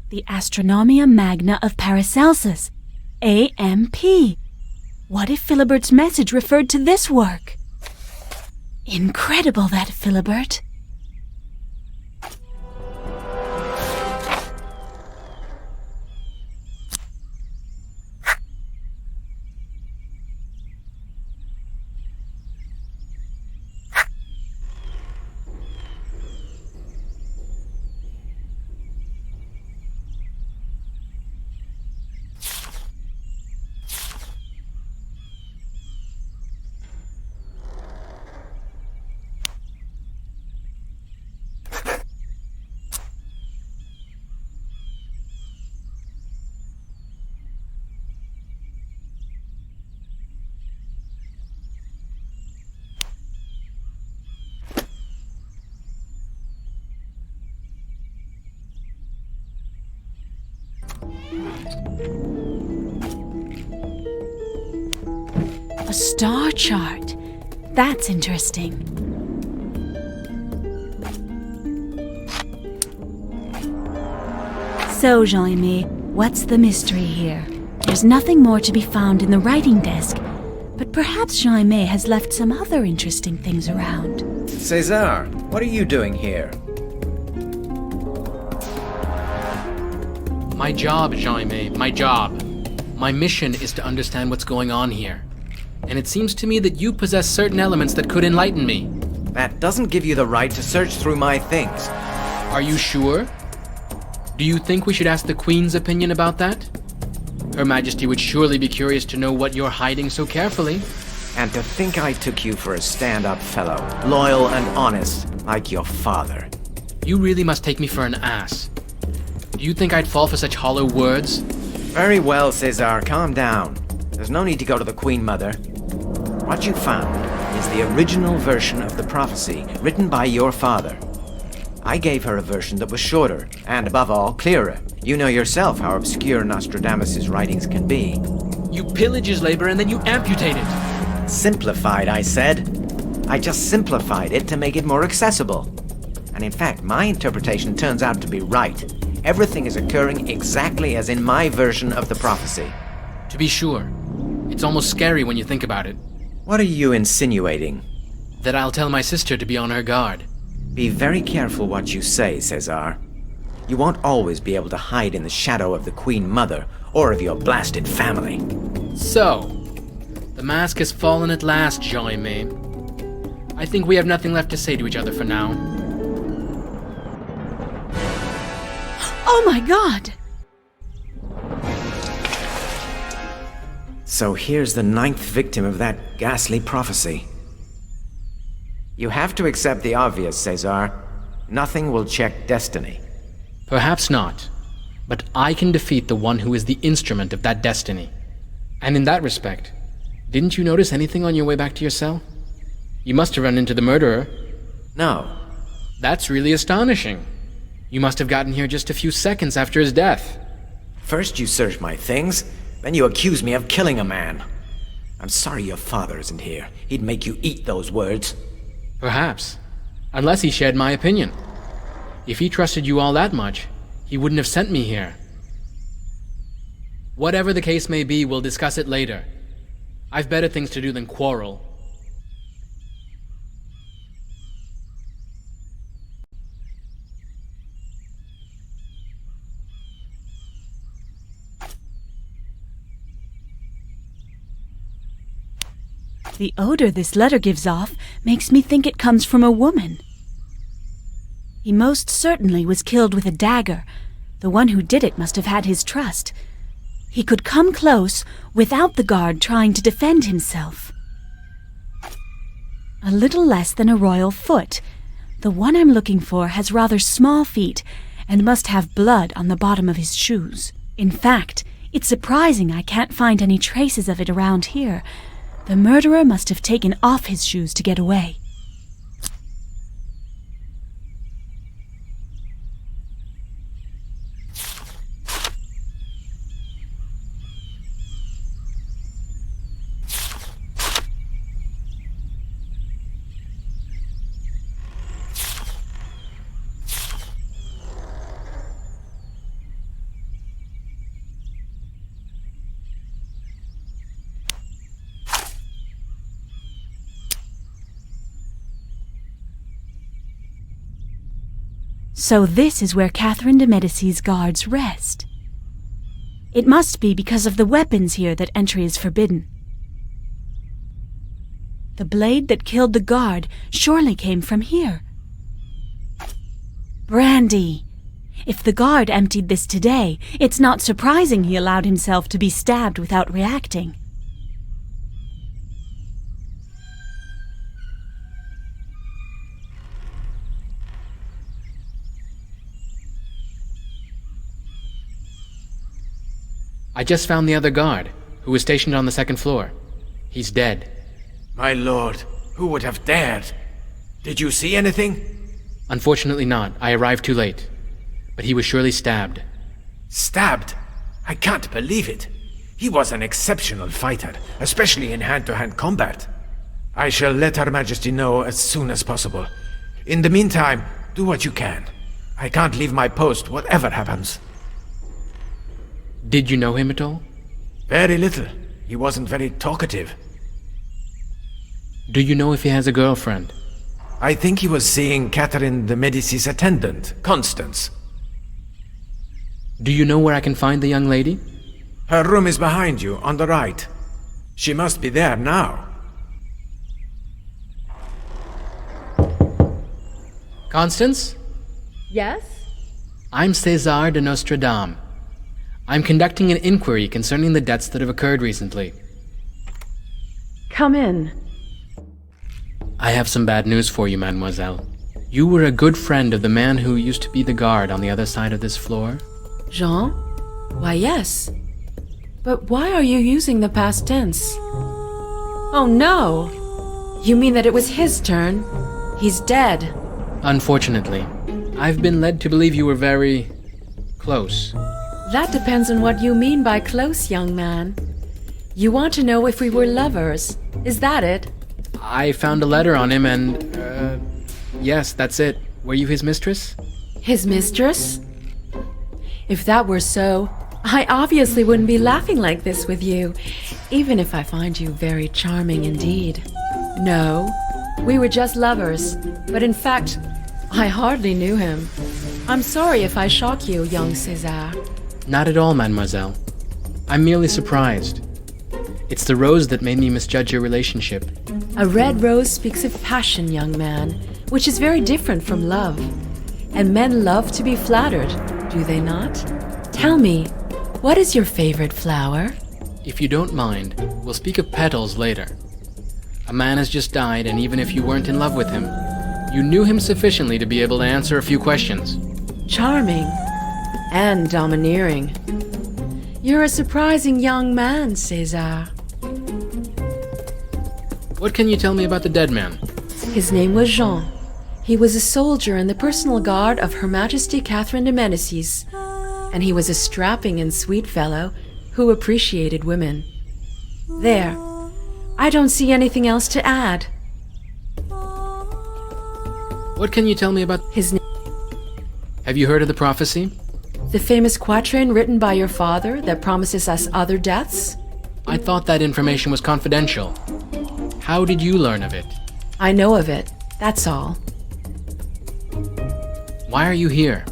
The Astronomia Magna of Paracelsus, AMP. What if Philibert's message referred to this work? Incredible, that Philibert. A star chart. That's interesting. So, Jean-Aimé, what's the mystery here? There's nothing more to be found in the writing desk, but perhaps Jean-Aimé has left some other interesting things around. César, what are you doing here? My job, Jean-Aimé, my job. My mission is to understand what's going on here. And it seems to me that you possess certain elements that could enlighten me. That doesn't give you the right to search through my things. Are you sure? Do you think we should ask the Queen's opinion about that? Her Majesty would surely be curious to know what you're hiding so carefully. And to think I took you for a stand-up fellow, loyal and honest, like your father. You really must take me for an ass. Do you think I'd fall for such hollow words? Very well, César, calm down. There's no need to go to the Queen Mother. What you found is the original version of the prophecy, written by your father. I gave her a version that was shorter, and above all, clearer. You know yourself how obscure Nostradamus' writings can be. You pillage his labor and then you amputate it. Simplified, I said. I just simplified it to make it more accessible. And in fact, my interpretation turns out to be right. Everything is occurring exactly as in my version of the prophecy. To be sure. It's almost scary when you think about it. What are you insinuating? That I'll tell my sister to be on her guard. Be very careful what you say, César. You won't always be able to hide in the shadow of the Queen Mother or of your blasted family. So, the mask has fallen at last, Jean-Aimé. I think we have nothing left to say to each other for now. Oh my God! So here's the 9th victim of that ghastly prophecy. You have to accept the obvious, César. Nothing will check destiny. Perhaps not, but I can defeat the one who is the instrument of that destiny. And in that respect, didn't you notice anything on your way back to your cell? You must have run into the murderer. No. That's really astonishing. You must have gotten here just a few seconds after his death. First you search my things, then you accuse me of killing a man. I'm sorry your father isn't here. He'd make you eat those words. Perhaps. Unless he shared my opinion. If he trusted you all that much, he wouldn't have sent me here. Whatever the case may be, we'll discuss it later. I've better things to do than quarrel. The odor this letter gives off makes me think it comes from a woman. He most certainly was killed with a dagger. The one who did it must have had his trust. He could come close without the guard trying to defend himself. A little less than a royal foot. The one I'm looking for has rather small feet and must have blood on the bottom of his shoes. In fact, it's surprising I can't find any traces of it around here. The murderer must have taken off his shoes to get away. So this is where Catherine de Medici's guards rest. It must be because of the weapons here that entry is forbidden. The blade that killed the guard surely came from here. Brandy! If the guard emptied this today, it's not surprising he allowed himself to be stabbed without reacting. I just found the other guard, who was stationed on the second floor. He's dead. My lord, who would have dared? Did you see anything? Unfortunately not. I arrived too late. But he was surely stabbed. Stabbed? I can't believe it. He was an exceptional fighter, especially in hand-to-hand combat. I shall let Her Majesty know as soon as possible. In the meantime, do what you can. I can't leave my post, whatever happens. Did you know him at all? Very little. He wasn't very talkative. Do you know if he has a girlfriend? I think he was seeing Catherine de Medici's attendant, Constance. Do you know where I can find the young lady? Her room is behind you, on the right. She must be there now. Constance? Yes? I'm César de Nostre. I'm conducting an inquiry concerning the deaths that have occurred recently. Come in. I have some bad news for you, mademoiselle. You were a good friend of the man who used to be the guard on the other side of this floor. Jean? Why, yes. But why are you using the past tense? Oh, no! You mean that it was his turn? He's dead. Unfortunately, I've been led to believe you were very close. That depends on what you mean by close, young man. You want to know if we were lovers. Is that it? I found a letter on him and, yes, that's it. Were you his mistress? His mistress? If that were so, I obviously wouldn't be laughing like this with you, even if I find you very charming indeed. No, we were just lovers, but in fact, I hardly knew him. I'm sorry if I shock you, young César. Not at all, mademoiselle. I'm merely surprised. It's the rose that made me misjudge your relationship. A red rose speaks of passion, young man, which is very different from love. And men love to be flattered, do they not? Tell me, what is your favorite flower? If you don't mind, we'll speak of petals later. A man has just died, and even if you weren't in love with him, you knew him sufficiently to be able to answer a few questions. Charming and domineering. You're a surprising young man, César. What can you tell me about the dead man? His name was Jean. He was a soldier in the personal guard of Her Majesty Catherine de Medicis, and he was a strapping and sweet fellow who appreciated women. There. I don't see anything else to add. What can you tell me about his name? Have you heard of the prophecy? The famous quatrain written by your father that promises us other deaths? I thought that information was confidential. How did you learn of it? I know of it, that's all. Why are you here?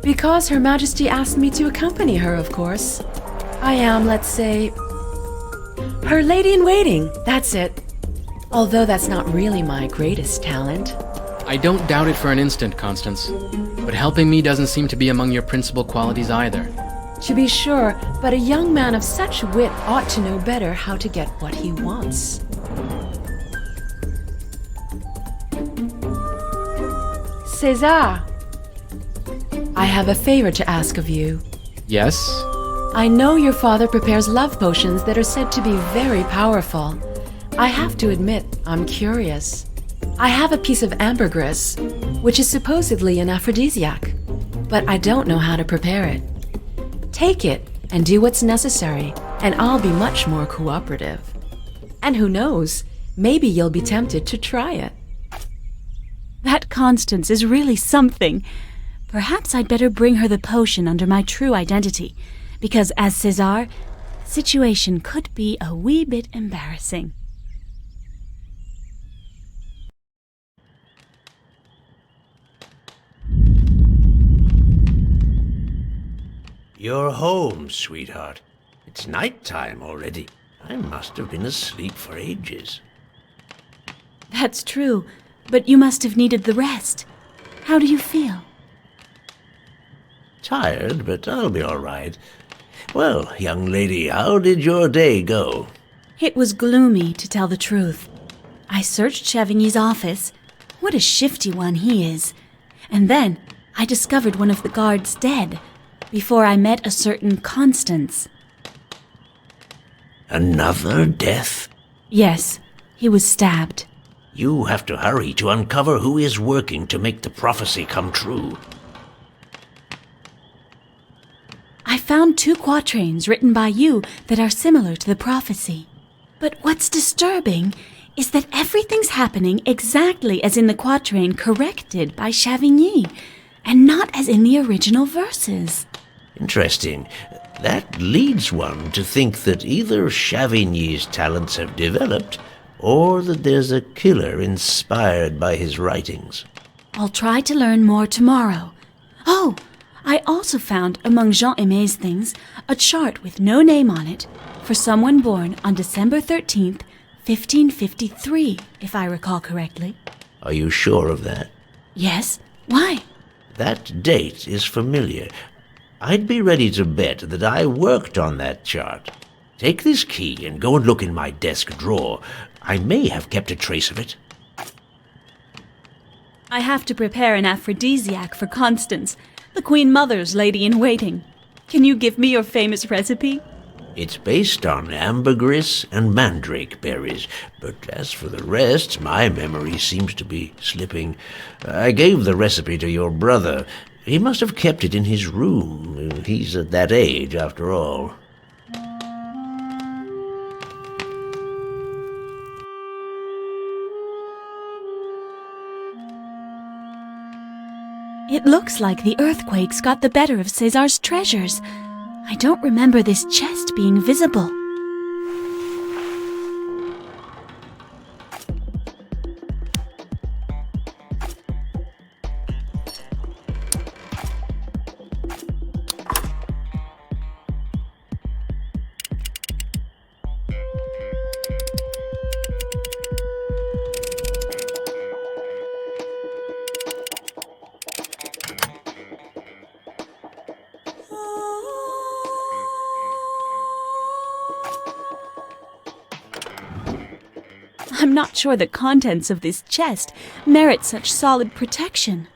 Because Her Majesty asked me to accompany her, of course. I am, let's say, her lady-in-waiting, that's it. Although that's not really my greatest talent. I don't doubt it for an instant, Constance. But helping me doesn't seem to be among your principal qualities either. To be sure, but a young man of such wit ought to know better how to get what he wants. César, I have a favor to ask of you. Yes? I know your father prepares love potions that are said to be very powerful. I have to admit, I'm curious. I have a piece of ambergris, which is supposedly an aphrodisiac, but I don't know how to prepare it. Take it and do what's necessary, and I'll be much more cooperative. And who knows, maybe you'll be tempted to try it. That Constance is really something. Perhaps I'd better bring her the potion under my true identity, because as César, the situation could be a wee bit embarrassing. You're home, sweetheart. It's night time already. I must have been asleep for ages. That's true, but you must have needed the rest. How do you feel? Tired, but I'll be all right. Well, young lady, how did your day go? It was gloomy, to tell the truth. I searched Chavigny's office. What a shifty one he is. And then I discovered one of the guards dead, before I met a certain Constance. Another death? Yes, he was stabbed. You have to hurry to uncover who is working to make the prophecy come true. I found 2 quatrains written by you that are similar to the prophecy. But what's disturbing is that everything's happening exactly as in the quatrain corrected by Chavigny, and not as in the original verses. Interesting. That leads one to think that either Chavigny's talents have developed, or that there's a killer inspired by his writings. I'll try to learn more tomorrow. Oh, I also found among Jean-Aimé's things a chart with no name on it for someone born on December 13th, 1553, if I recall correctly. Are you sure of that? Yes. Why? That date is familiar. I'd be ready to bet that I worked on that chart. Take this key and go and look in my desk drawer. I may have kept a trace of it. I have to prepare an aphrodisiac for Constance, the Queen Mother's lady-in-waiting. Can you give me your famous recipe? It's based on ambergris and mandrake berries, but as for the rest, my memory seems to be slipping. I gave the recipe to your brother. He must have kept it in his room. He's at that age, after all. It looks like the earthquakes got the better of César's treasures. I don't remember this chest being visible. I'm not sure the contents of this chest merit such solid protection.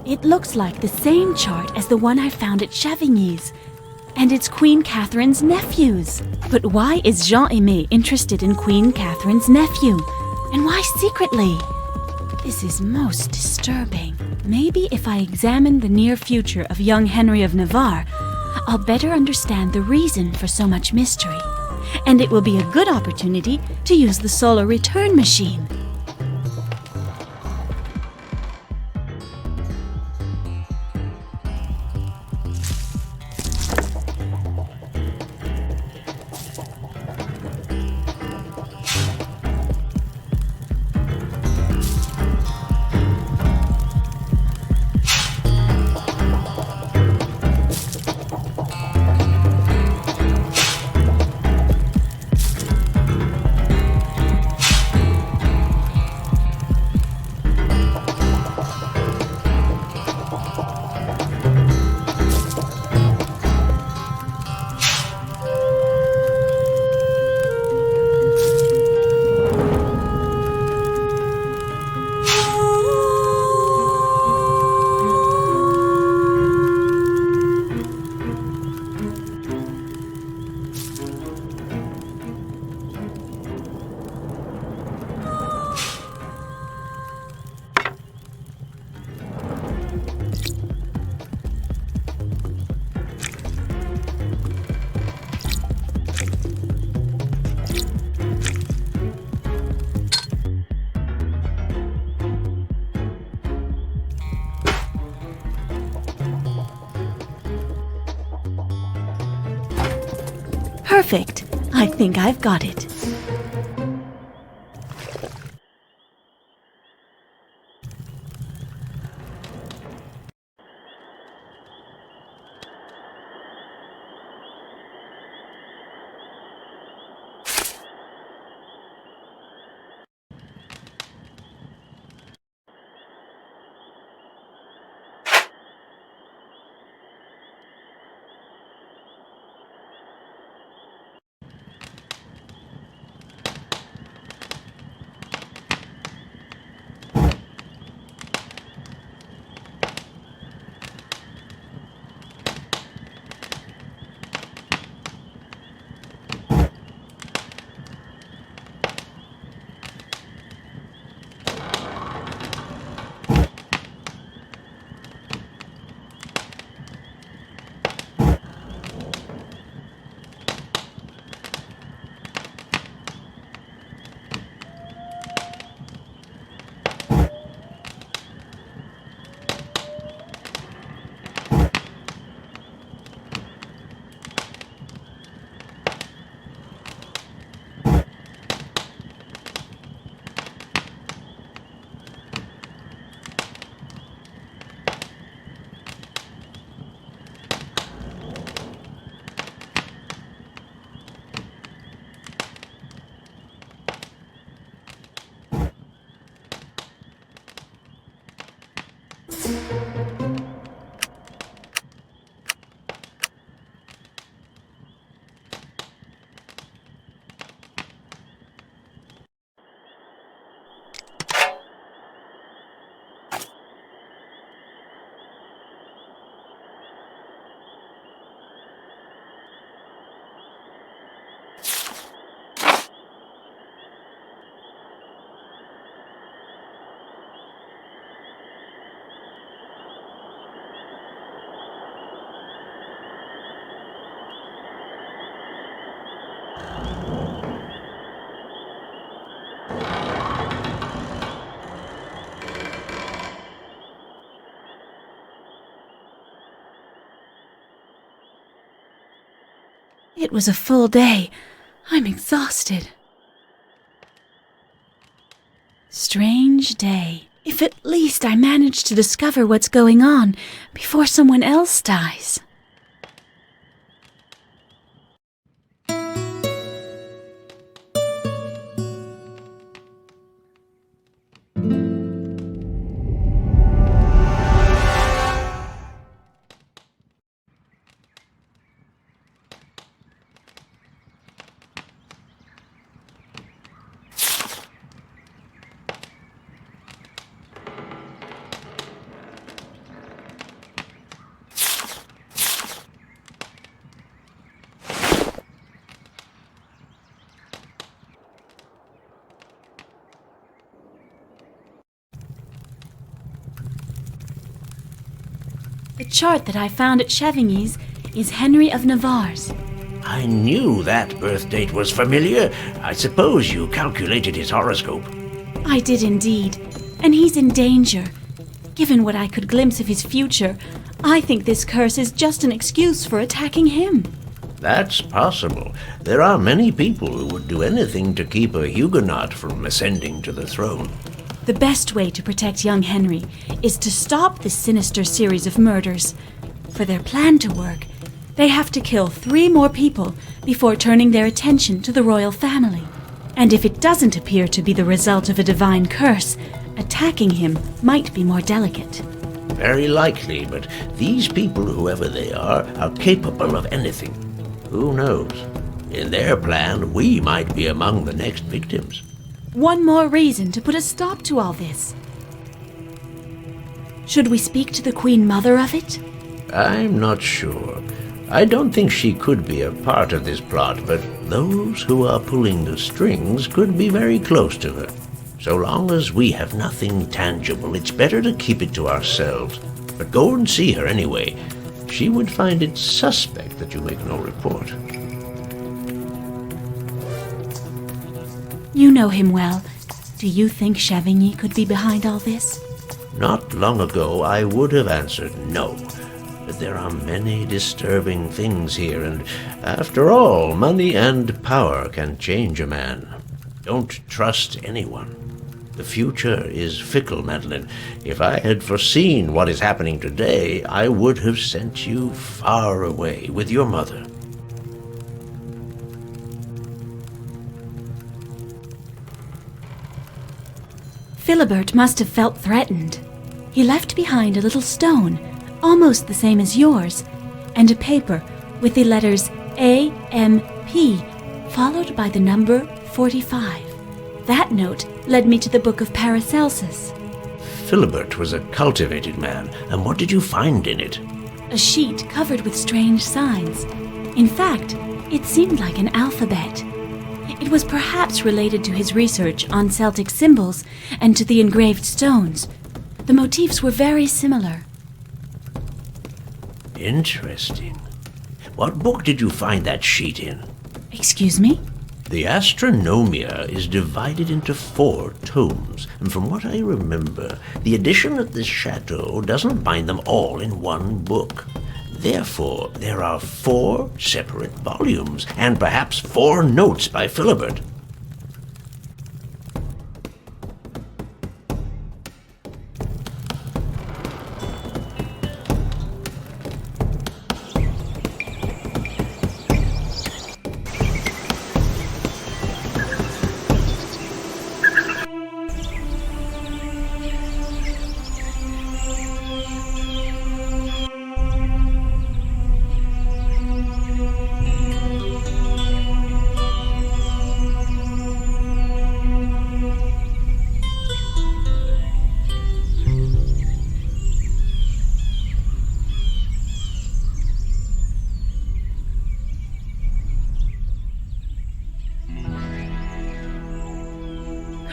It looks like the same chart as the one I found at Chavigny's. And it's Queen Catherine's nephew's. But why is Jean-Aimé interested in Queen Catherine's nephew? And why secretly? This is most disturbing. Maybe if I examine the near future of young Henry of Navarre, I'll better understand the reason for so much mystery. And it will be a good opportunity to use the solar return machine. Perfect. I think I've got it. It was a full day. I'm exhausted. Strange day. If at least I manage to discover what's going on before someone else dies. The chart that I found at Chevigny's is Henry of Navarre's. I knew that birth date was familiar. I suppose you calculated his horoscope. I did indeed, and he's in danger. Given what I could glimpse of his future, I think this curse is just an excuse for attacking him. That's possible. There are many people who would do anything to keep a Huguenot from ascending to the throne. The best way to protect young Henry is to stop this sinister series of murders. For their plan to work, they have to kill 3 more people before turning their attention to the royal family. And if it doesn't appear to be the result of a divine curse, attacking him might be more delicate. Very likely, but these people, whoever they are capable of anything. Who knows? In their plan, we might be among the next victims. One more reason to put a stop to all this. Should we speak to the Queen Mother of it? I'm not sure. I don't think she could be a part of this plot, but those who are pulling the strings could be very close to her. So long as we have nothing tangible, it's better to keep it to ourselves. But go and see her anyway. She would find it suspect that you make no report. You know him well. Do you think Chevigny could be behind all this? Not long ago, I would have answered no. But there are many disturbing things here, and after all, money and power can change a man. Don't trust anyone. The future is fickle, Madeleine. If I had foreseen what is happening today, I would have sent you far away with your mother. Philibert must have felt threatened. He left behind a little stone, almost the same as yours, and a paper with the letters A.M.P. followed by the number 45. That note led me to the Book of Paracelsus. Philibert was a cultivated man, and what did you find in it? A sheet covered with strange signs. In fact, it seemed like an alphabet. It was perhaps related to his research on Celtic symbols and to the engraved stones. The motifs were very similar. Interesting. What book did you find that sheet in? Excuse me? The Astronomia is divided into 4 tomes, and from what I remember, the edition at this chateau doesn't bind them all in one book. Therefore, there are 4 separate volumes, and perhaps 4 notes by Philibert.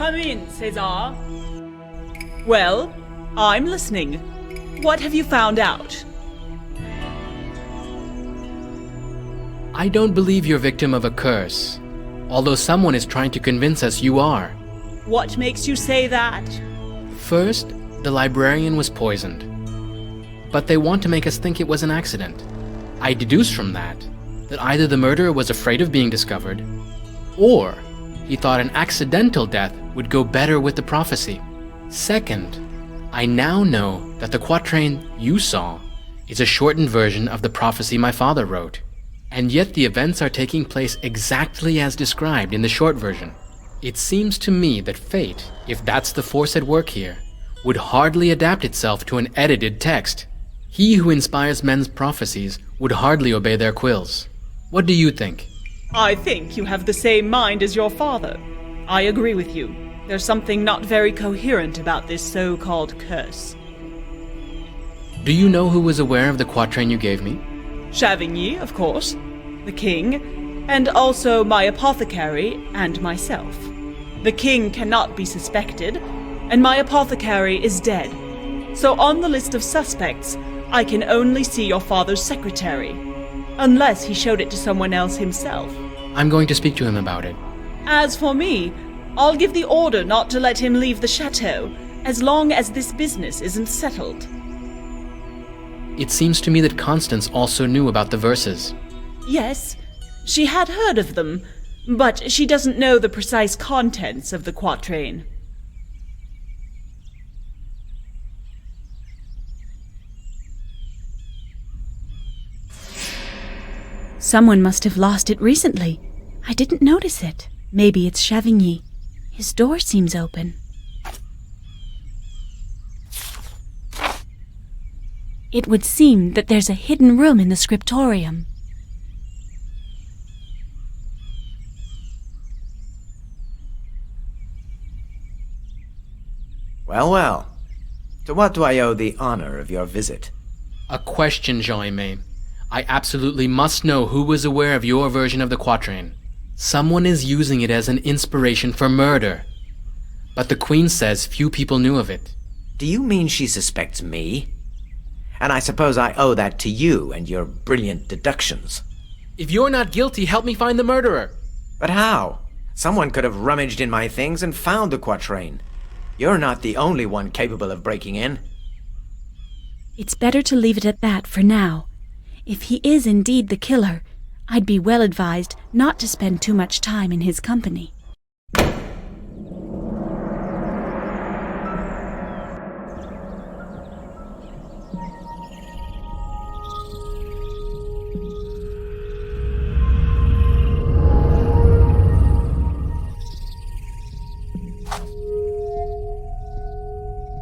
Come in, César. Well, I'm listening. What have you found out? I don't believe you're victim of a curse, although someone is trying to convince us you are. What makes you say that? First, the librarian was poisoned. But they want to make us think it was an accident. I deduce from that either the murderer was afraid of being discovered, or he thought an accidental death would go better with the prophecy. Second, I now know that the quatrain you saw is a shortened version of the prophecy my father wrote, and yet the events are taking place exactly as described in the short version. It seems to me that fate, if that's the force at work here, would hardly adapt itself to an edited text. He who inspires men's prophecies would hardly obey their quills. What do you think? I think you have the same mind as your father. I agree with you. There's something not very coherent about this so-called curse. Do you know who was aware of the quatrain you gave me? Chavigny, of course, the king, and also my apothecary and myself. The king cannot be suspected, and my apothecary is dead. So on the list of suspects, I can only see your father's secretary, unless he showed it to someone else himself. I'm going to speak to him about it. As for me, I'll give the order not to let him leave the chateau, as long as this business isn't settled. It seems to me that Constance also knew about the verses. Yes, she had heard of them, but she doesn't know the precise contents of the quatrain. Someone must have lost it recently. I didn't notice it. Maybe it's Chavigny. His door seems open. It would seem that there's a hidden room in the scriptorium. Well, well. To what do I owe the honor of your visit? A question, Jean-Aimé. I absolutely must know who was aware of your version of the quatrain. Someone is using it as an inspiration for murder. But the Queen says few people knew of it. Do you mean she suspects me? And I suppose I owe that to you and your brilliant deductions. If you're not guilty, help me find the murderer. But how? Someone could have rummaged in my things and found the quatrain. You're not the only one capable of breaking in. It's better to leave it at that for now. If he is indeed the killer, I'd be well advised not to spend too much time in his company.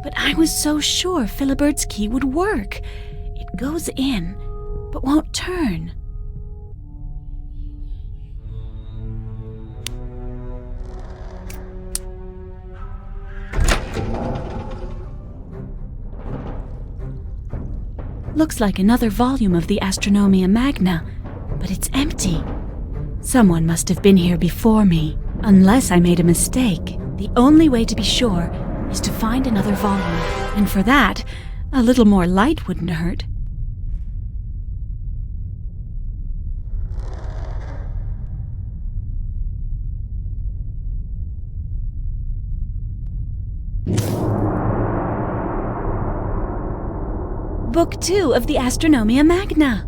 But I was so sure Philibert's key would work. It goes in, but won't turn. Looks like another volume of the Astronomia Magna, but it's empty. Someone must have been here before me. Unless I made a mistake, the only way to be sure is to find another volume, and for that, a little more light wouldn't hurt. Book 2 of the Astronomia Magna.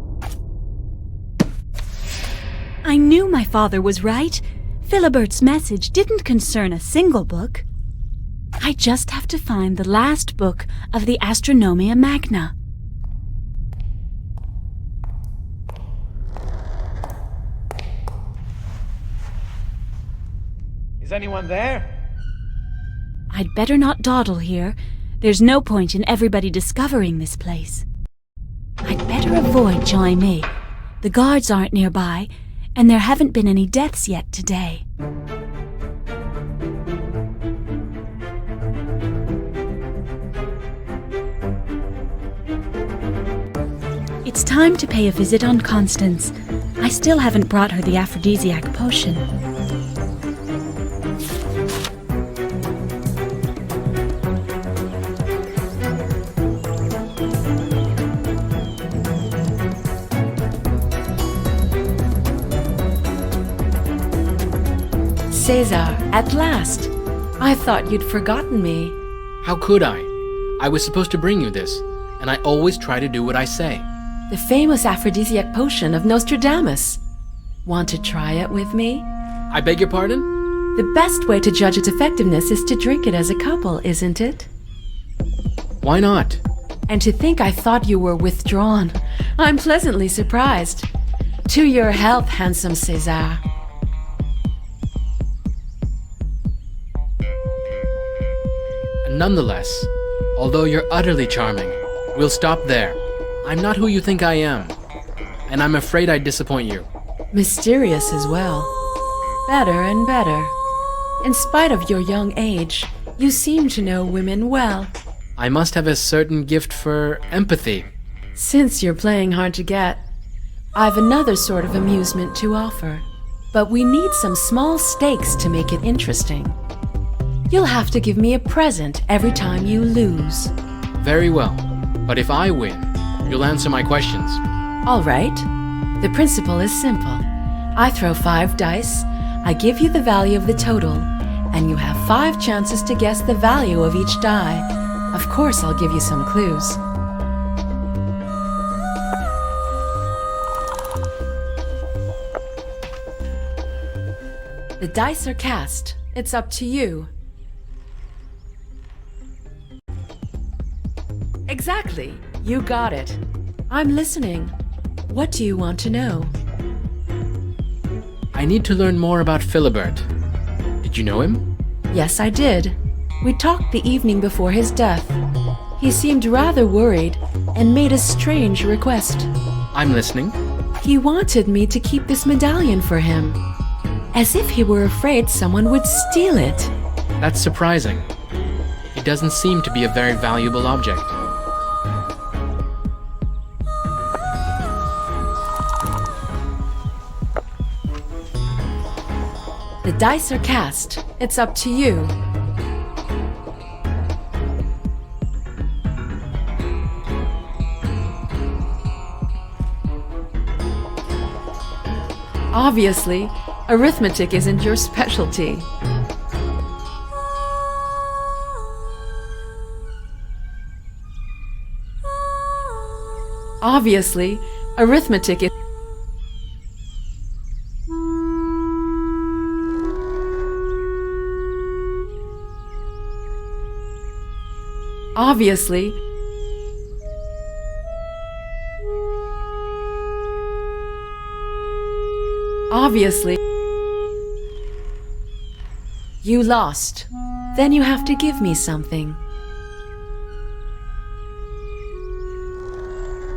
I knew my father was right. Philibert's message didn't concern a single book. I just have to find the last book of the Astronomia Magna. Is anyone there? I'd better not dawdle here. There's no point in everybody discovering this place. I'd better avoid Jean-Aimé. The guards aren't nearby, and there haven't been any deaths yet today. It's time to pay a visit on Constance. I still haven't brought her the aphrodisiac potion. César, at last! I thought you'd forgotten me. How could I? I was supposed to bring you this, and I always try to do what I say. The famous aphrodisiac potion of Nostradamus. Want to try it with me? I beg your pardon? The best way to judge its effectiveness is to drink it as a couple, isn't it? Why not? And to think I thought you were withdrawn. I'm pleasantly surprised. To your health, handsome César. Nonetheless, although you're utterly charming, we'll stop there. I'm not who you think I am, and I'm afraid I'd disappoint you. Mysterious as well. Better and better. In spite of your young age, you seem to know women well. I must have a certain gift for empathy. Since you're playing hard to get, I've another sort of amusement to offer. But we need some small stakes to make it interesting. You'll have to give me a present every time you lose. Very well, but if I win, you'll answer my questions. All right. The principle is simple. I throw 5 dice, I give you the value of the total, and you have 5 chances to guess the value of each die. Of course, I'll give you some clues. The dice are cast. It's up to you. Exactly. You got it. I'm listening. What do you want to know? I need to learn more about Philibert. Did you know him? Yes, I did. We talked the evening before his death. He seemed rather worried and made a strange request. I'm listening. He wanted me to keep this medallion for him, as if he were afraid someone would steal it. That's surprising. It doesn't seem to be a very valuable object. The dice are cast. It's up to you. Obviously, arithmetic isn't your specialty. Obviously, arithmetic is... Obviously, you lost. Then you have to give me something.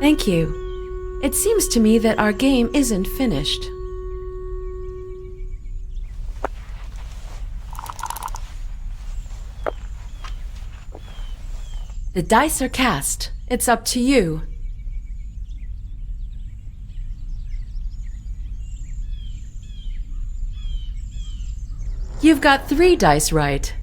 Thank you. It seems to me that our game isn't finished. The dice are cast. It's up to you. You've got 3 dice right.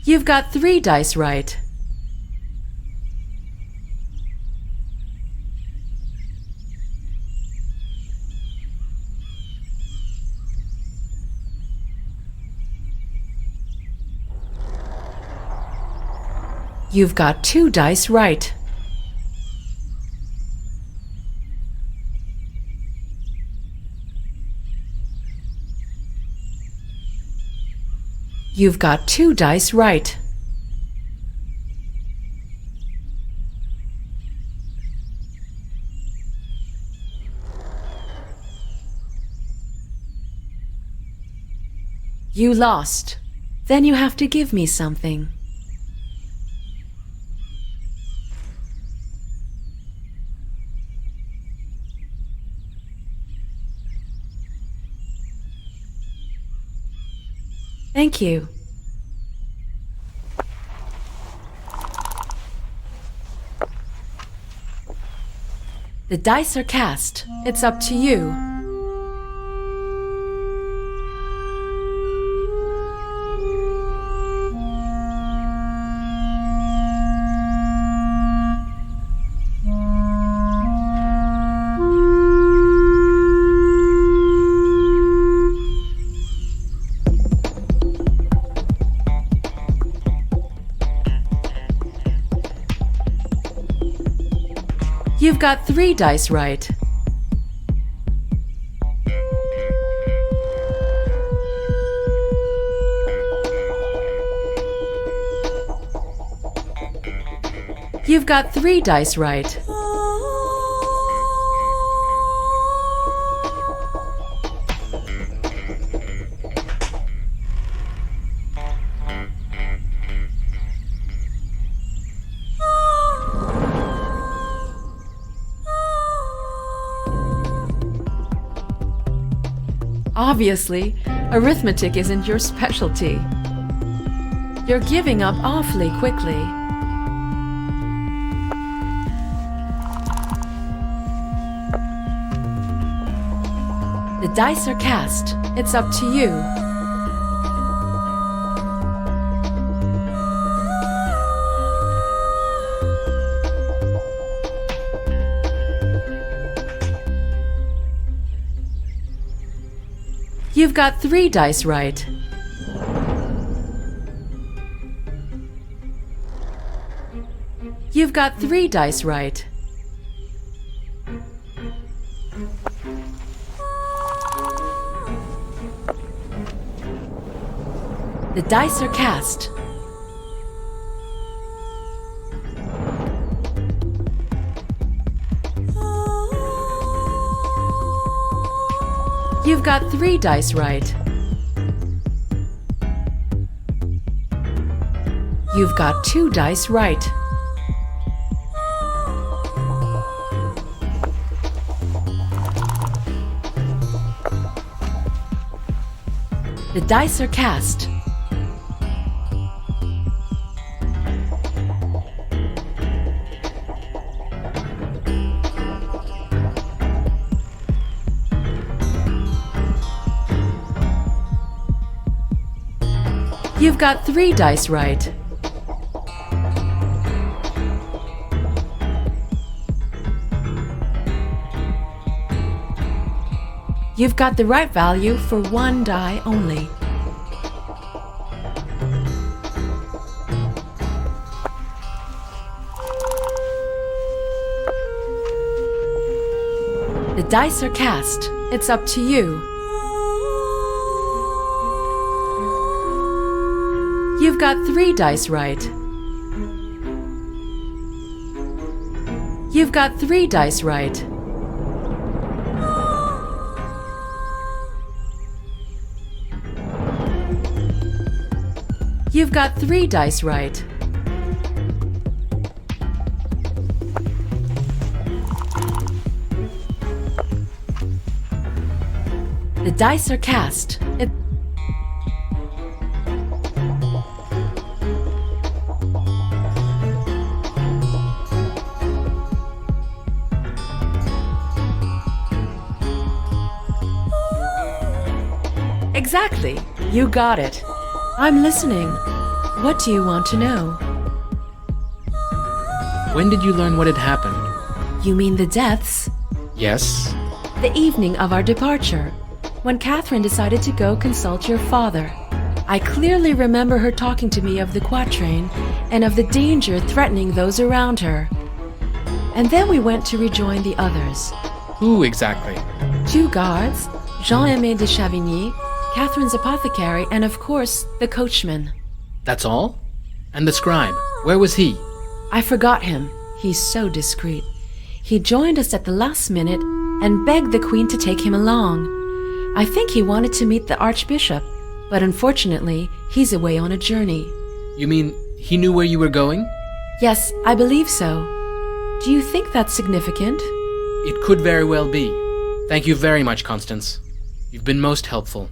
You've got 3 dice right. You've got 2 dice right. You've got 2 dice right. You lost. Then you have to give me something. Thank you. The dice are cast. It's up to you. You've got 3 dice right. You've got 3 dice right. Obviously, arithmetic isn't your specialty. You're giving up awfully quickly. The dice are cast. It's up to you. You've got 3 dice right. You've got 3 dice right. The dice are cast. You've got 3 dice right. You've got 2 dice right. The dice are cast. You've got 3 dice right. You've got the right value for 1 die only. The dice are cast. It's up to you. You've got 3 dice right. You've got 3 dice right. You've got 3 dice right. The dice are cast. Exactly. You got it. I'm listening. What do you want to know? When did you learn what had happened? You mean the deaths? Yes. The evening of our departure, when Catherine decided to go consult your father. I clearly remember her talking to me of the quatrain and of the danger threatening those around her. And then we went to rejoin the others. Who exactly? 2 guards, Jean-Aimé de Chavigny, Catherine's apothecary, and of course, the coachman. That's all? And the scribe, where was he? I forgot him. He's so discreet. He joined us at the last minute and begged the Queen to take him along. I think he wanted to meet the Archbishop, but unfortunately, he's away on a journey. You mean he knew where you were going? Yes, I believe so. Do you think that's significant? It could very well be. Thank you very much, Constance. You've been most helpful.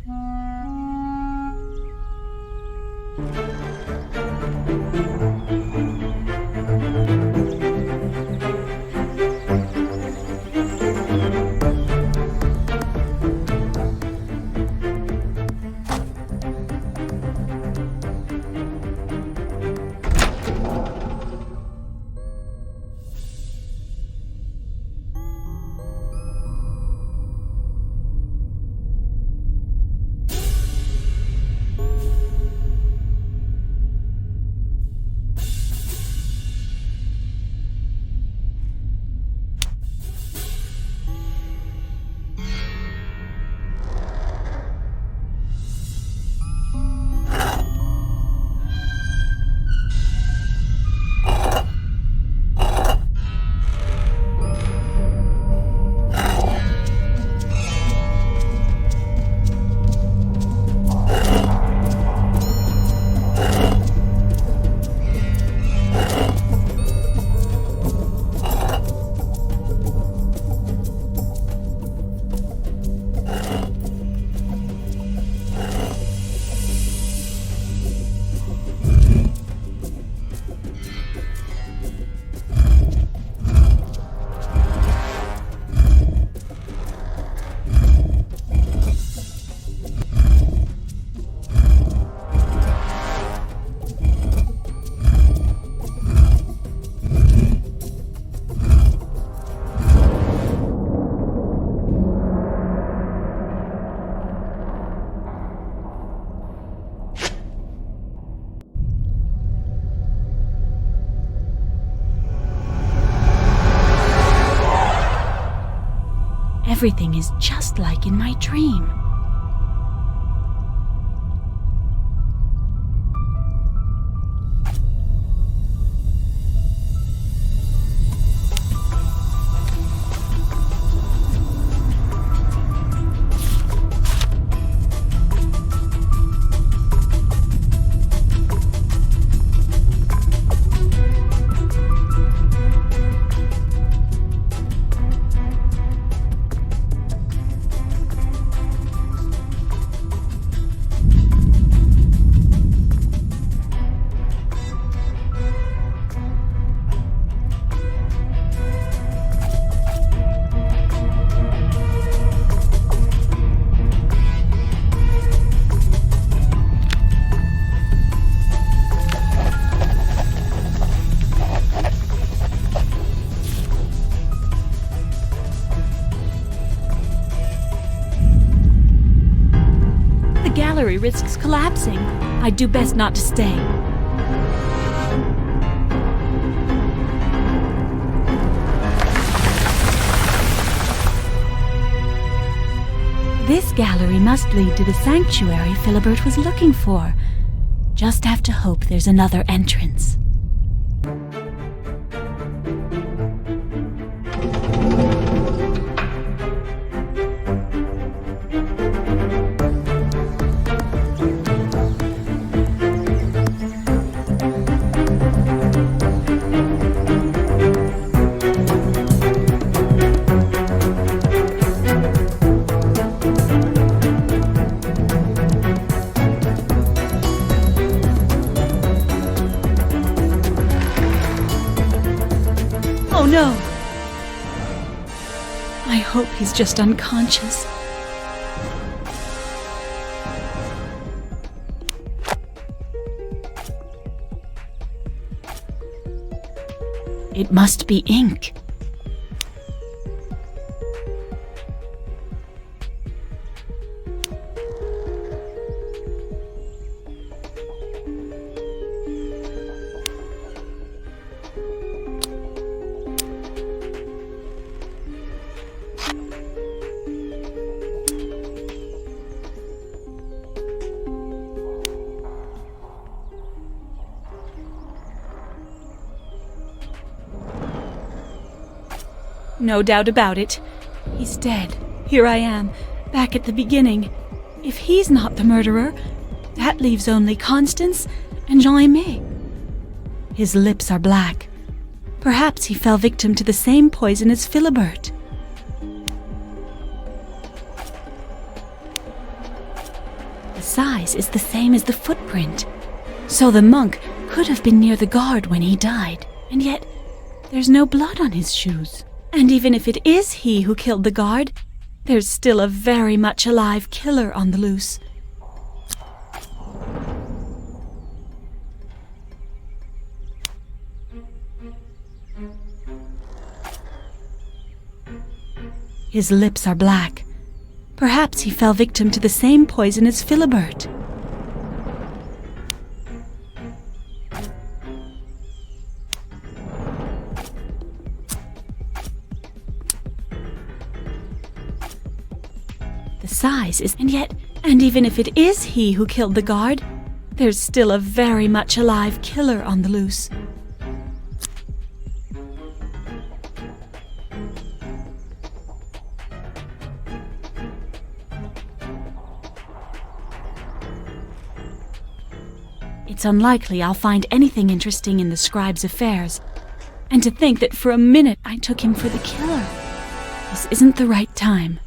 Everything is just like in my dream. Risks collapsing. I'd do best not to stay. This gallery must lead to the sanctuary Philibert was looking for. Just have to hope there's another entrance. Oh no! I hope he's just unconscious. It must be ink. No doubt about it. He's dead. Here I am, back at the beginning. If he's not the murderer, that leaves only Constance and Amie. His lips are black. Perhaps he fell victim to the same poison as Philibert. The size is the same as the footprint. So the monk could have been near the guard when he died, and yet there's no blood on his shoes. And even if it is he who killed the guard, there's still a very much alive killer on the loose. His lips are black. Perhaps he fell victim to the same poison as Philibert. Size is, and even if it is he who killed the guard, there's still a very much alive killer on the loose. It's unlikely I'll find anything interesting in the scribe's affairs, and to think that for a minute I took him for the killer. This isn't the right time.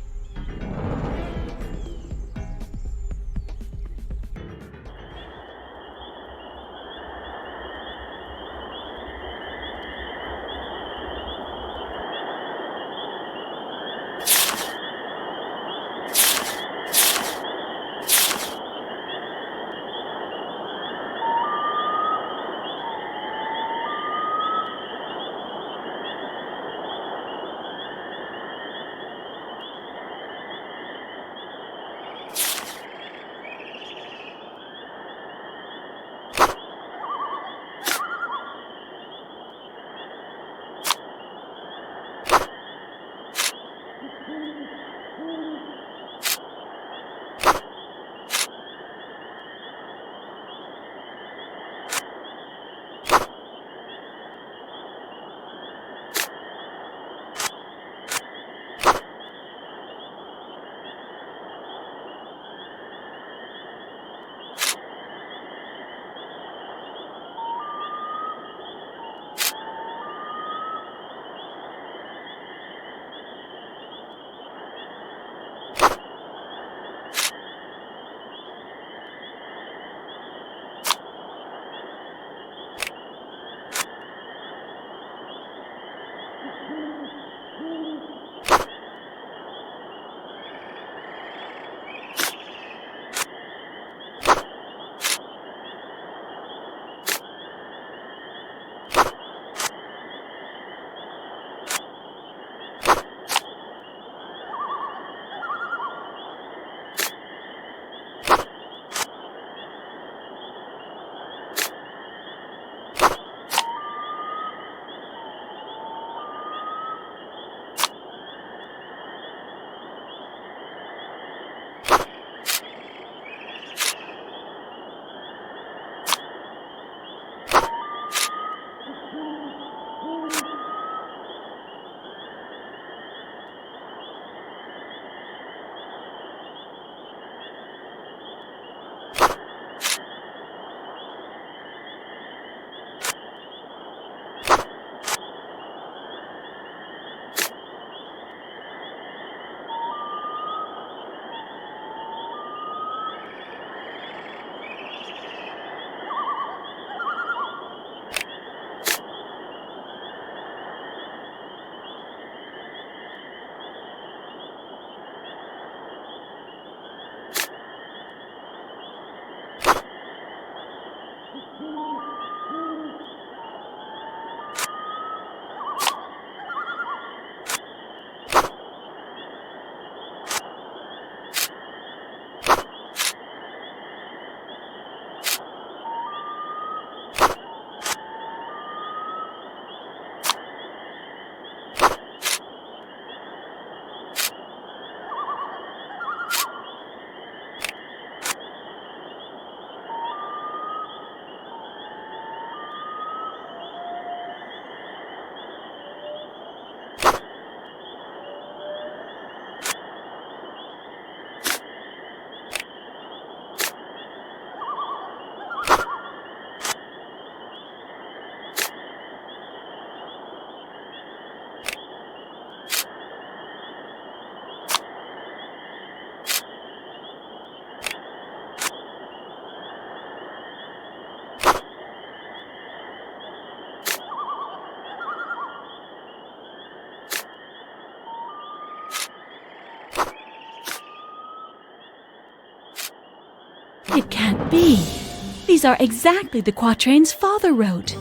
It can't be. These are exactly the quatrains Father wrote.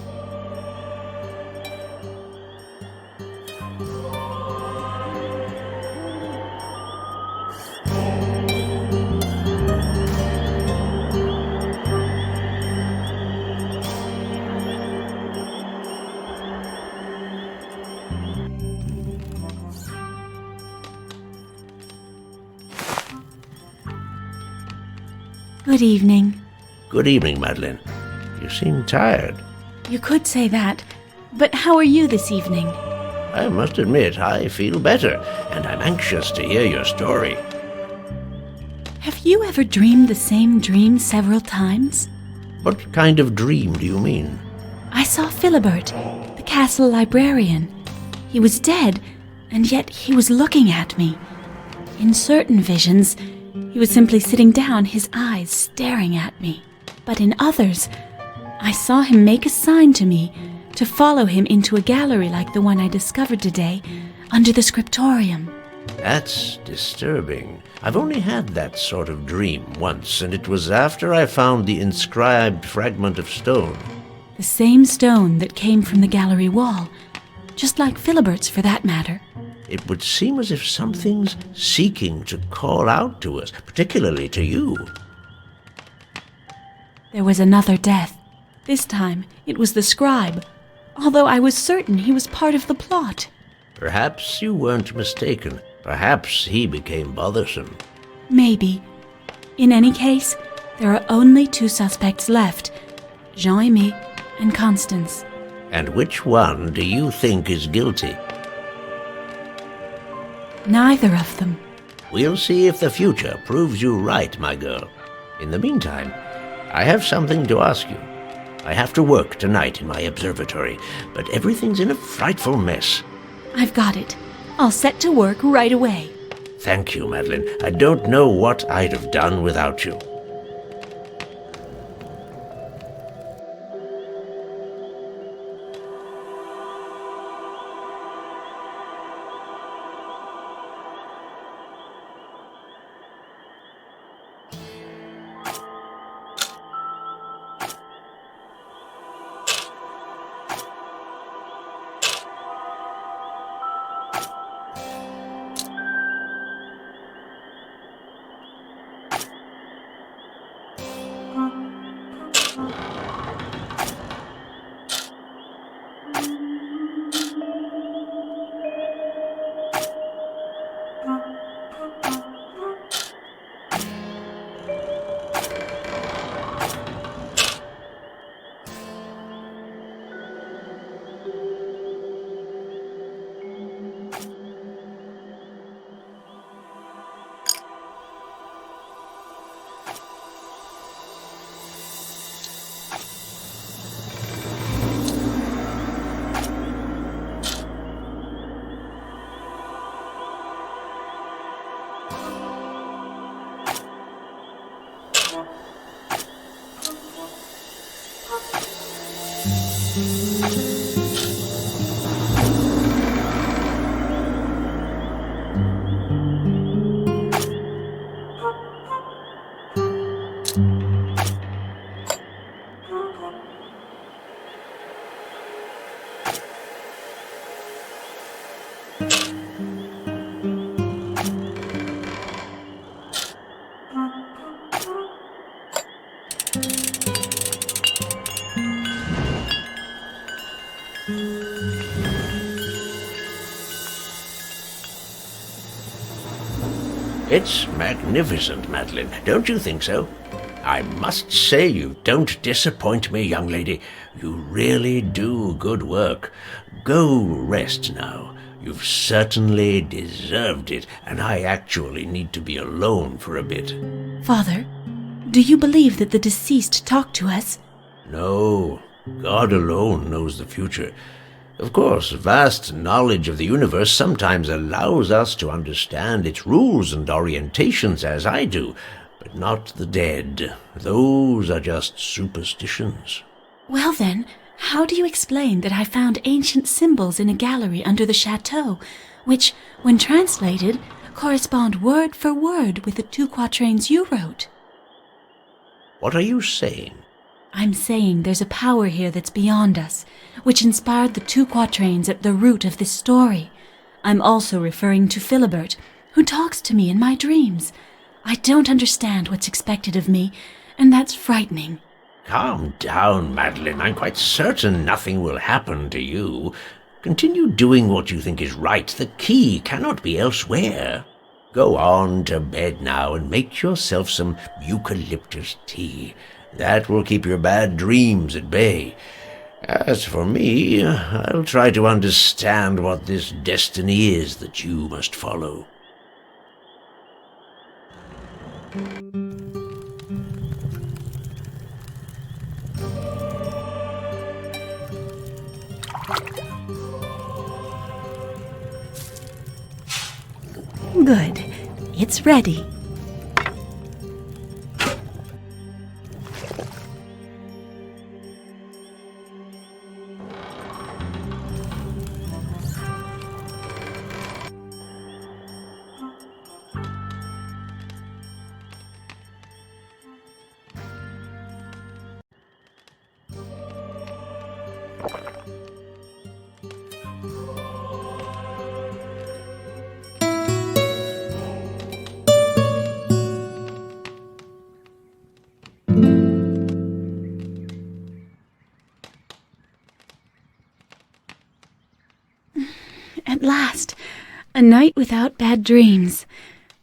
Good evening. Good evening, Madeleine. You seem tired. You could say that, but how are you this evening? I must admit, I feel better, and I'm anxious to hear your story. Have you ever dreamed the same dream several times? What kind of dream do you mean? I saw Philibert, the castle librarian. He was dead, and yet he was looking at me. In certain visions, he was simply sitting down, his eyes staring at me. But in others, I saw him make a sign to me to follow him into a gallery like the one I discovered today under the scriptorium. That's disturbing. I've only had that sort of dream once, and it was after I found the inscribed fragment of stone. The same stone that came from the gallery wall, just like Philibert's for that matter. It would seem as if something's seeking to call out to us, particularly to you. There was another death. This time, it was the scribe, although I was certain he was part of the plot. Perhaps you weren't mistaken. Perhaps he became bothersome. Maybe. In any case, there are only two suspects left, Jean-Aimé and Constance. And which one do you think is guilty? Neither of them. We'll see if the future proves you right, my girl. In the meantime, I have something to ask you. I have to work tonight in my observatory, but everything's in a frightful mess. I've got it. I'll set to work right away. Thank you, Madeleine. I don't know what I'd have done without you. It's magnificent, Madeleine. Don't you think so? I must say you don't disappoint me, young lady. You really do good work. Go rest now. You've certainly deserved it, and I actually need to be alone for a bit. Father, do you believe that the deceased talked to us? No, God alone knows the future. Of course, vast knowledge of the universe sometimes allows us to understand its rules and orientations as I do, but not the dead. Those are just superstitions. Well then, how do you explain that I found ancient symbols in a gallery under the chateau, which, when translated, correspond word for word with the 2 quatrains you wrote? What are you saying? I'm saying there's a power here that's beyond us, which inspired the 2 quatrains at the root of this story. I'm also referring to Philibert, who talks to me in my dreams. I don't understand what's expected of me, and that's frightening. Calm down, Madeleine. I'm quite certain nothing will happen to you. Continue doing what you think is right. The key cannot be elsewhere. Go on to bed now and make yourself some eucalyptus tea. That will keep your bad dreams at bay. As for me, I'll try to understand what this destiny is that you must follow. Good. It's ready. At last, a night without bad dreams.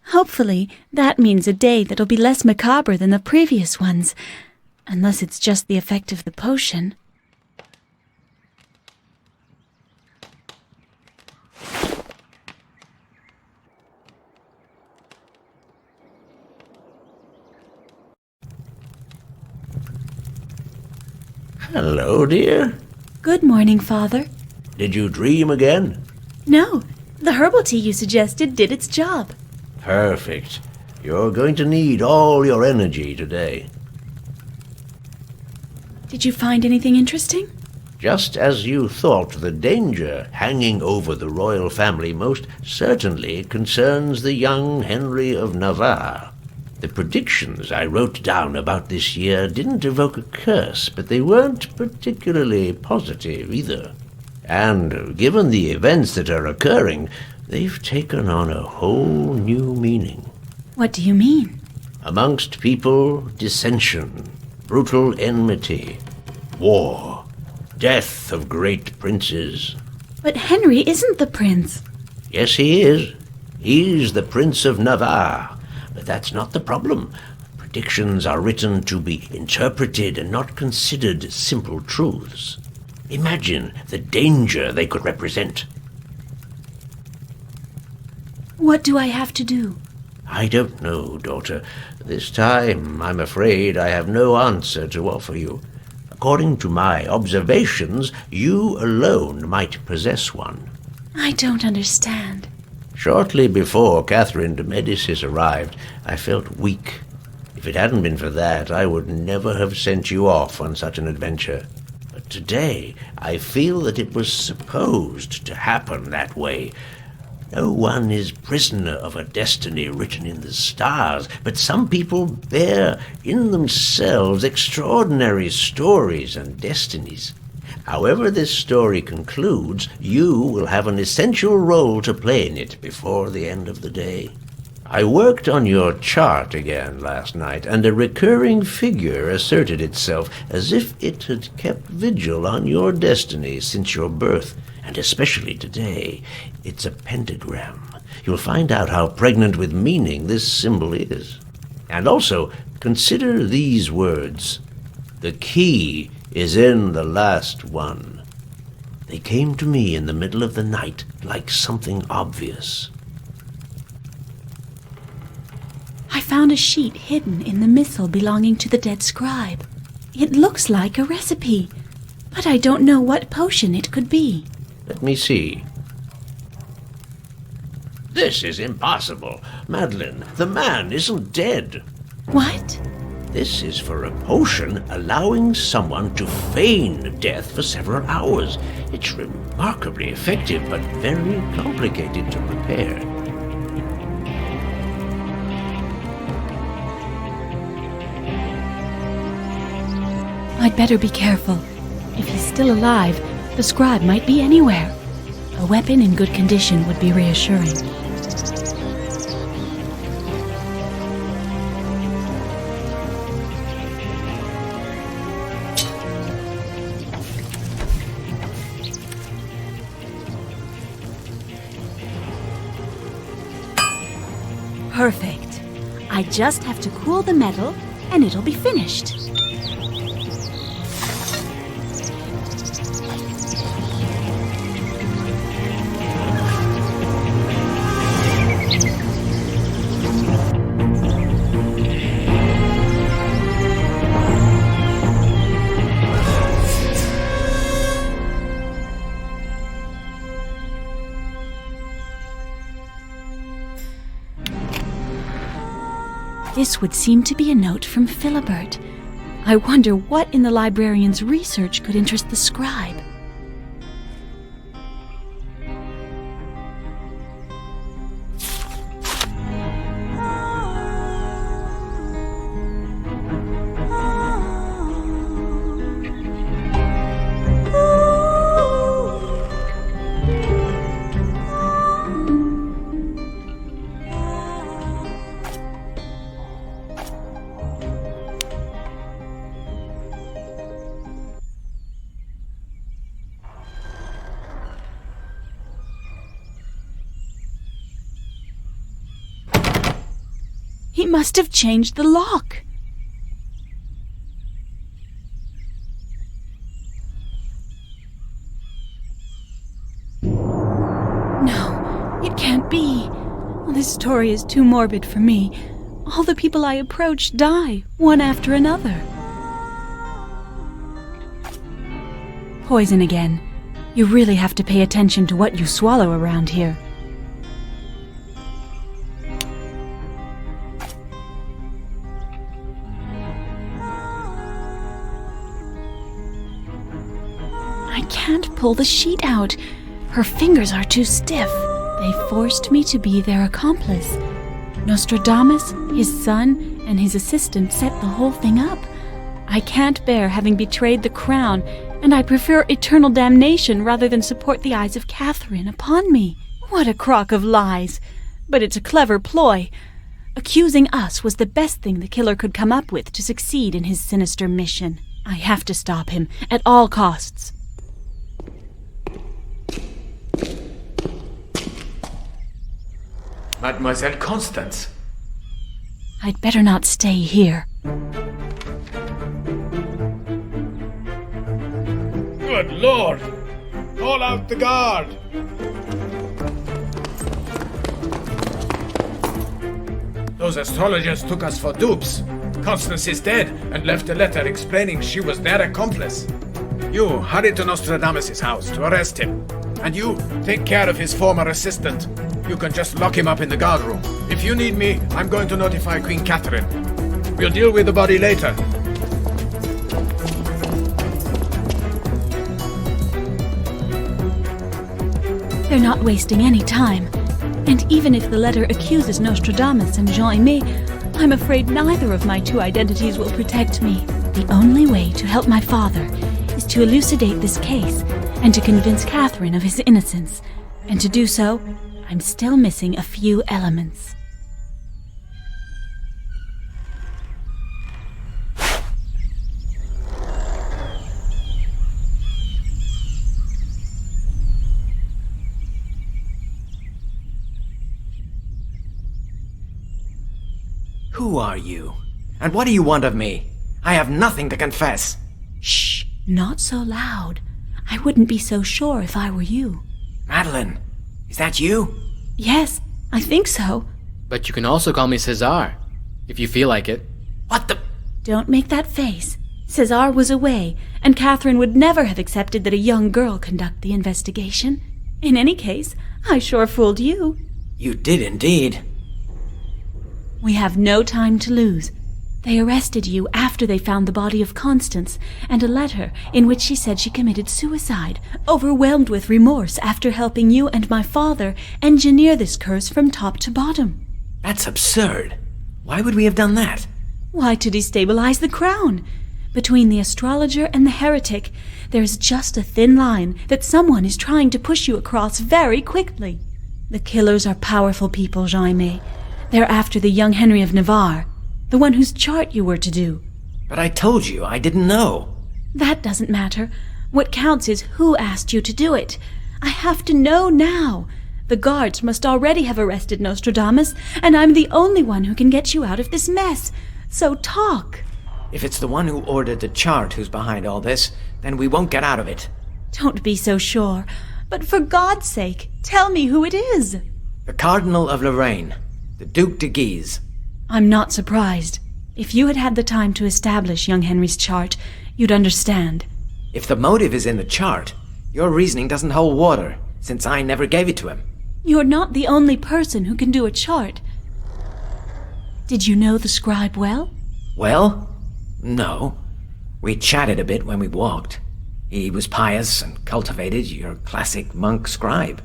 Hopefully, that means a day that'll be less macabre than the previous ones, unless it's just the effect of the potion. Hello, dear. Good morning, Father. Did you dream again? No, the herbal tea you suggested did its job. Perfect. You're going to need all your energy today. Did you find anything interesting? Just as you thought, the danger hanging over the royal family most certainly concerns the young Henry of Navarre. The predictions I wrote down about this year didn't evoke a curse, but they weren't particularly positive either. And given the events that are occurring, they've taken on a whole new meaning. What do you mean? Amongst people, dissension, brutal enmity, war, death of great princes. But Henry isn't the prince. Yes, he is. He's the Prince of Navarre. But that's not the problem. Predictions are written to be interpreted and not considered simple truths. Imagine the danger they could represent. What do I have to do? I don't know, daughter. This time, I'm afraid I have no answer to offer you. According to my observations, you alone might possess one. I don't understand. Shortly before Catherine de Medici arrived, I felt weak. If it hadn't been for that, I would never have sent you off on such an adventure. But today, I feel that it was supposed to happen that way. No one is prisoner of a destiny written in the stars, but some people bear in themselves extraordinary stories and destinies. However this story concludes, you will have an essential role to play in it before the end of the day. I worked on your chart again last night, and a recurring figure asserted itself as if it had kept vigil on your destiny since your birth, and especially today. It's a pentagram. you'll find out how pregnant with meaning this symbol is. And also, consider these words. The key is in the last one. They came to me in the middle of the night like something obvious. I found a sheet hidden in the missal belonging to the dead scribe. It looks like a recipe, but I don't know what potion it could be. Let me see. This is impossible. Madeleine, the man isn't dead. What? This is for a potion allowing someone to feign death for several hours. It's remarkably effective, but very complicated to prepare. I'd better be careful. If he's still alive, the scribe might be anywhere. A weapon in good condition would be reassuring. Perfect. I just have to cool the metal, and it'll be finished. This would seem to be a note from Philibert. I wonder what in the librarian's research could interest the scribe. He must have changed the lock. No, it can't be. This story is too morbid for me. All the people I approach die, one after another. Poison again. You really have to pay attention to what you swallow around here. I can't pull the sheet out. Her fingers are too stiff. They forced me to be their accomplice. Nostradamus, his son, and his assistant set the whole thing up. I can't bear having betrayed the crown, and I prefer eternal damnation rather than support the eyes of Catherine upon me. What a crock of lies! But it's a clever ploy. Accusing us was the best thing the killer could come up with to succeed in his sinister mission. I have to stop him, at all costs. Mademoiselle Constance. I'd better not stay here. Good Lord! Call out the guard! Those astrologists took us for dupes. Constance is dead and left a letter explaining she was their accomplice. You hurry to Nostradamus' house to arrest him. And you take care of his former assistant. You can just lock him up in the guard room. If you need me, I'm going to notify Queen Catherine. We'll deal with the body later. They're not wasting any time. And even if the letter accuses Nostradamus and Jean-Aimé, I'm afraid neither of my two identities will protect me. The only way to help my father is to elucidate this case and to convince Catherine of his innocence. And to do so, I'm still missing a few elements. are you? And what do you want of me? I have nothing to confess. Shh, not so loud. I wouldn't be so sure if I were you. Madeleine, is that you? Yes, I think so. But you can also call me César, if you feel like it. What the... Don't make that face. César was away, and Catherine would never have accepted that a young girl conduct the investigation. In any case, I sure fooled you. You did indeed. We have no time to lose. They arrested you after they found the body of Constance and a letter in which she said she committed suicide, overwhelmed with remorse after helping you and my father engineer this curse from top to bottom. That's absurd. Why would we have done that? Why, to destabilize the crown. Between the astrologer and the heretic, there is just a thin line that someone is trying to push you across very quickly. The killers are powerful people, Jaime. They're after the young Henry of Navarre, the one whose chart you were to do. But I told you I didn't know. That doesn't matter. What counts is who asked you to do it. I have to know now. The guards must already have arrested Nostradamus, and I'm the only one who can get you out of this mess. So talk. If it's the one who ordered the chart who's behind all this, then we won't get out of it. Don't be so sure. But for God's sake, tell me who it is. The Cardinal of Lorraine, the Duc de Guise. I'm not surprised. If you had had the time to establish young Henry's chart, you'd understand. If the motive is in the chart, your reasoning doesn't hold water, since I never gave it to him. You're not the only person who can do a chart. Did you know the scribe well? Well, no. We chatted a bit when we walked. He was pious and cultivated, your classic monk scribe.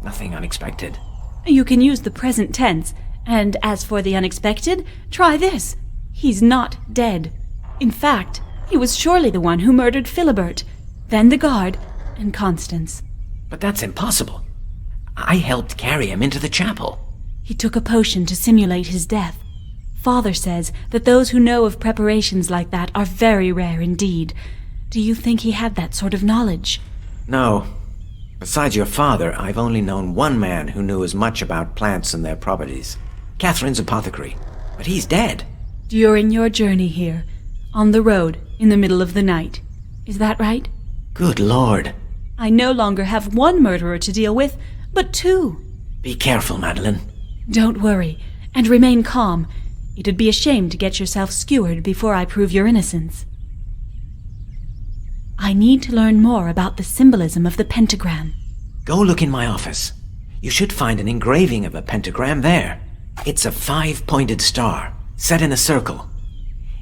Nothing unexpected. You can use the present tense, and as for the unexpected, try this. He's not dead. In fact, he was surely the one who murdered Philibert, then the guard, and Constance. But that's impossible. I helped carry him into the chapel. He took a potion to simulate his death. Father says that those who know of preparations like that are very rare indeed. Do you think he had that sort of knowledge? No. Besides your father, I've only known one man who knew as much about plants and their properties. Catherine's apothecary. But he's dead. During your journey here, on the road, in the middle of the night. Is that right? Good Lord. I no longer have one murderer to deal with, but two. Be careful, Madeleine. Don't worry, and remain calm. It'd be a shame to get yourself skewered before I prove your innocence. I need to learn more about the symbolism of the pentagram. Go look in my office. You should find an engraving of a pentagram there. It's a 5-pointed star, set in a circle.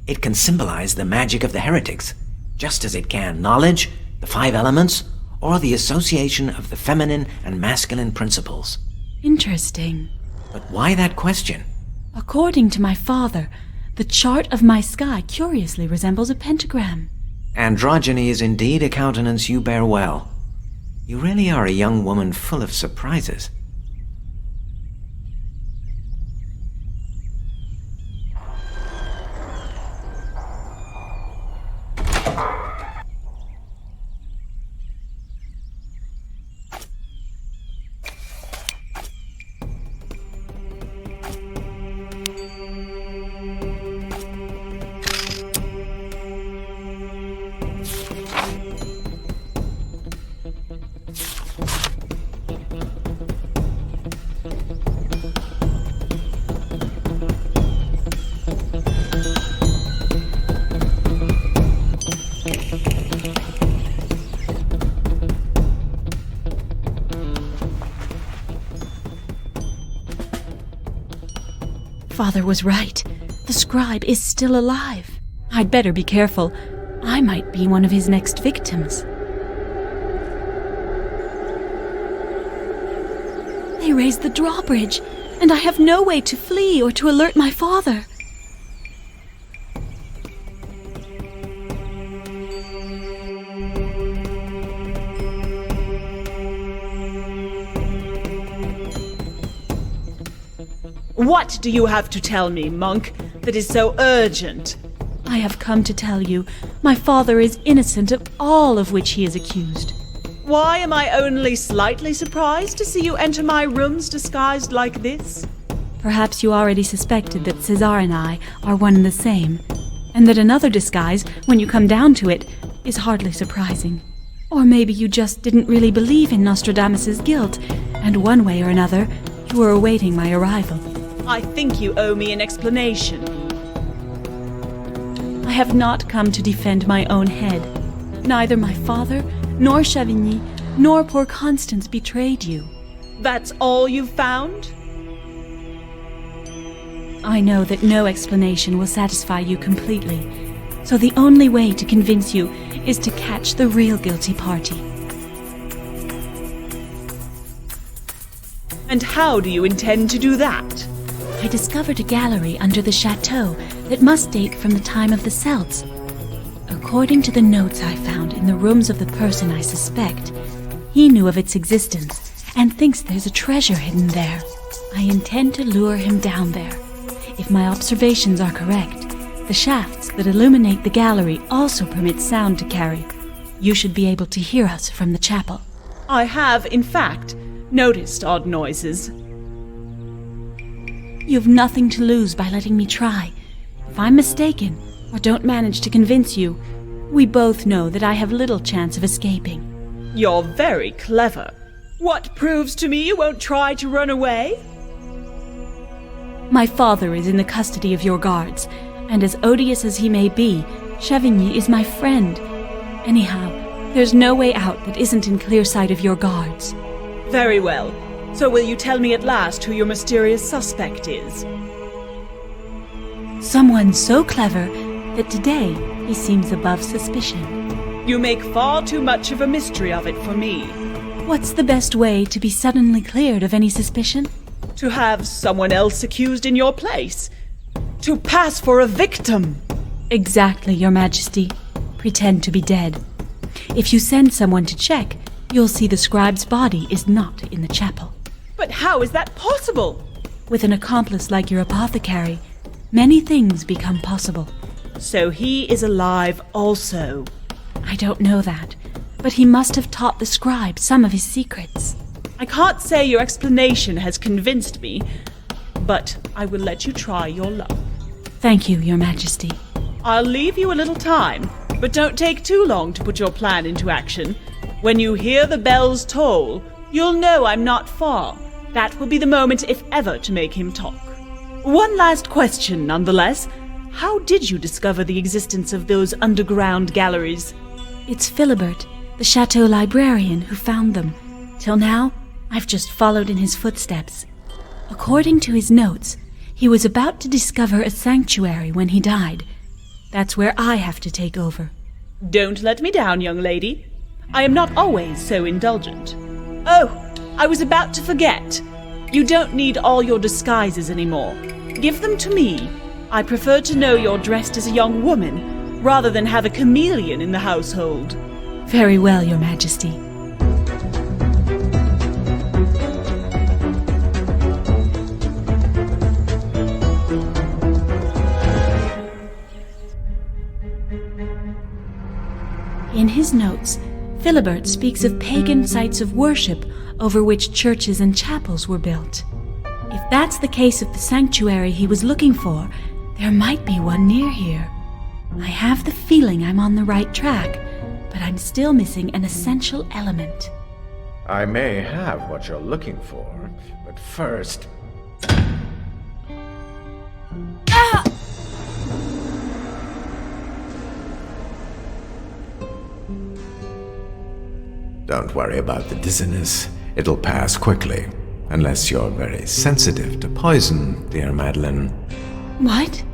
It can symbolize the magic of the heretics, just as it can knowledge, the 5 elements, or the association of the feminine and masculine principles. Interesting. But why that question? According to my father, the chart of my sky curiously resembles a pentagram. Androgyny is indeed a countenance you bear well. You really are a young woman full of surprises. Father was right. The scribe is still alive. I'd better be careful. I might be one of his next victims. They raised the drawbridge, and I have no way to flee or to alert my father. What do you have to tell me, monk, that is so urgent? I have come to tell you, my father is innocent of all of which he is accused. Why am I only slightly surprised to see you enter my rooms disguised like this? Perhaps you already suspected that César and I are one and the same, and that another disguise, when you come down to it, is hardly surprising. Or maybe you just didn't really believe in Nostradamus's guilt, and one way or another, you were awaiting my arrival. I think you owe me an explanation. I have not come to defend my own head. Neither my father, nor Chavigny, nor poor Constance betrayed you. That's all you've found? I know that no explanation will satisfy you completely, so the only way to convince you is to catch the real guilty party. And how do you intend to do that? I discovered a gallery under the chateau that must date from the time of the Celts. According to the notes I found in the rooms of the person I suspect, he knew of its existence and thinks there's a treasure hidden there. I intend to lure him down there. If my observations are correct, the shafts that illuminate the gallery also permit sound to carry. You should be able to hear us from the chapel. I have, in fact, noticed odd noises. You've nothing to lose by letting me try. If I'm mistaken, or don't manage to convince you, we both know that I have little chance of escaping. You're very clever. What proves to me you won't try to run away? My father is in the custody of your guards, and as odious as he may be, Chavigny is my friend. Anyhow, there's no way out that isn't in clear sight of your guards. Very well. So will you tell me at last who your mysterious suspect is? Someone so clever that today he seems above suspicion. You make far too much of a mystery of it for me. What's the best way to be suddenly cleared of any suspicion? To have someone else accused in your place. To pass for a victim. Exactly, Your Majesty. Pretend to be dead. If you send someone to check, you'll see the scribe's body is not in the chapel. But how is that possible? With an accomplice like your apothecary, many things become possible. So he is alive also. I don't know that, but he must have taught the scribe some of his secrets. I can't say your explanation has convinced me, but I will let you try your luck. Thank you, Your Majesty. I'll leave you a little time, but don't take too long to put your plan into action. When you hear the bells toll, you'll know I'm not far. That will be the moment, if ever, to make him talk. One last question, nonetheless. How did you discover the existence of those underground galleries? It's Philibert, the chateau librarian, who found them. Till now, I've just followed in his footsteps. According to his notes, he was about to discover a sanctuary when he died. That's where I have to take over. Don't let me down, young lady. I am not always so indulgent. Oh, I was about to forget. You don't need all your disguises anymore. Give them to me. I prefer to know you're dressed as a young woman, rather than have a chameleon in the household. Very well, Your Majesty. In his notes, Philibert speaks of pagan sites of worship over which churches and chapels were built. If that's the case of the sanctuary he was looking for, there might be one near here. I have the feeling I'm on the right track, but I'm still missing an essential element. I may have what you're looking for, but first... Ah! Don't worry about the dizziness. It'll pass quickly. Unless you're very sensitive to poison, dear Madeleine. What?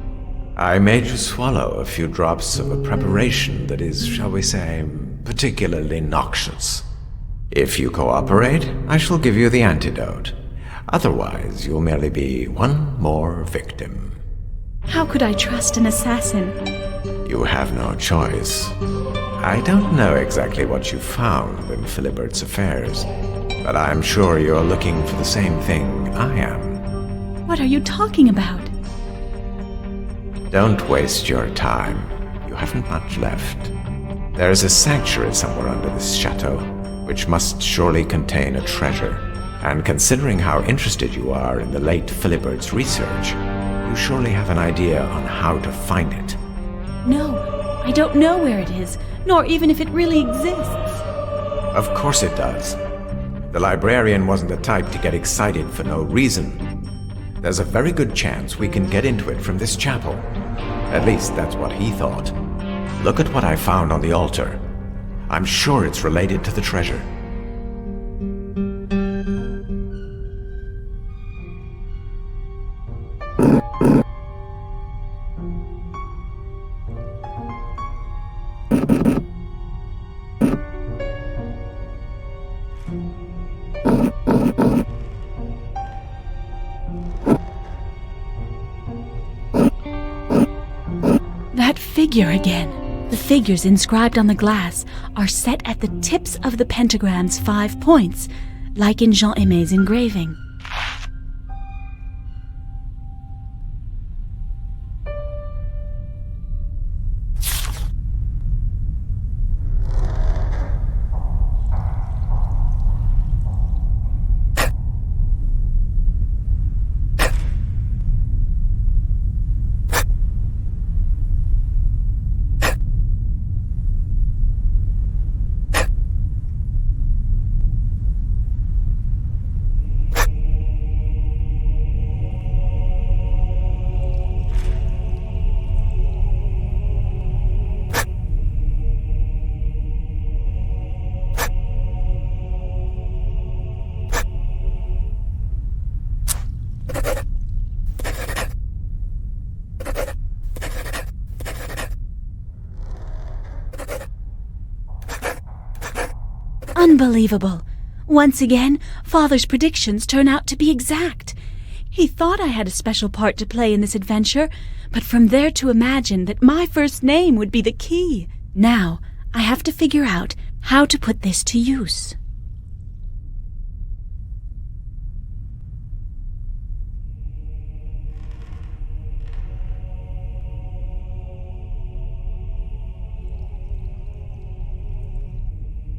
I made you swallow a few drops of a preparation that is, shall we say, particularly noxious. If you cooperate, I shall give you the antidote. Otherwise, you'll merely be one more victim. How could I trust an assassin? You have no choice. I don't know exactly what you found in Philibert's affairs, but I'm sure you're looking for the same thing I am. What are you talking about? Don't waste your time. You haven't much left. There is a sanctuary somewhere under this chateau, which must surely contain a treasure. And considering how interested you are in the late Philibert's research, you surely have an idea on how to find it. No, I don't know where it is, nor even if it really exists. Of course it does. The librarian wasn't the type to get excited for no reason. There's a very good chance we can get into it from this chapel. At least that's what he thought. Look at what I found on the altar. I'm sure it's related to the treasure. That figure again. The figures inscribed on the glass are set at the tips of the pentagram's 5 points, like in Jean-Aimé's engraving. Unbelievable. Once again, Father's predictions turn out to be exact. He thought I had a special part to play in this adventure, but from there to imagine that my first name would be the key. Now, I have to figure out how to put this to use.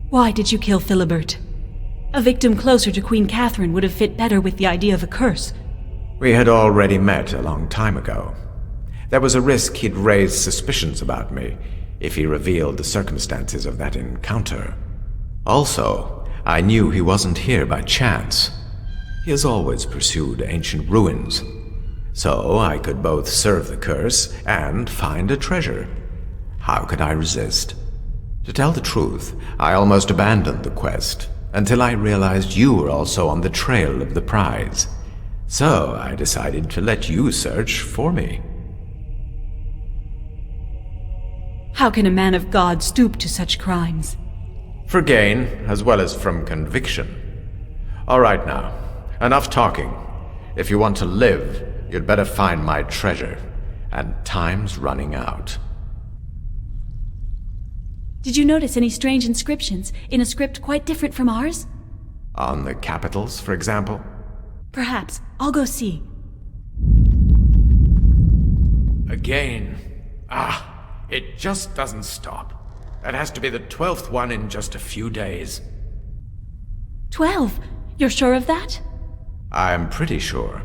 Why did you kill Philibert? A victim closer to Queen Catherine would have fit better with the idea of a curse. We had already met a long time ago. There was a risk he'd raise suspicions about me if he revealed the circumstances of that encounter. Also, I knew he wasn't here by chance. He has always pursued ancient ruins, so I could both serve the curse and find a treasure. How could I resist? To tell the truth, I almost abandoned the quest, until I realized you were also on the trail of the prize. So I decided to let you search for me. How can a man of God stoop to such crimes? For gain, as well as from conviction. All right now, enough talking. If you want to live, you'd better find my treasure, and time's running out. Did you notice any strange inscriptions in a script quite different from ours? On the capitals, for example? Perhaps. I'll go see. Again. It just doesn't stop. That has to be the 12th one in just a few days. 12? You're sure of that? I'm pretty sure.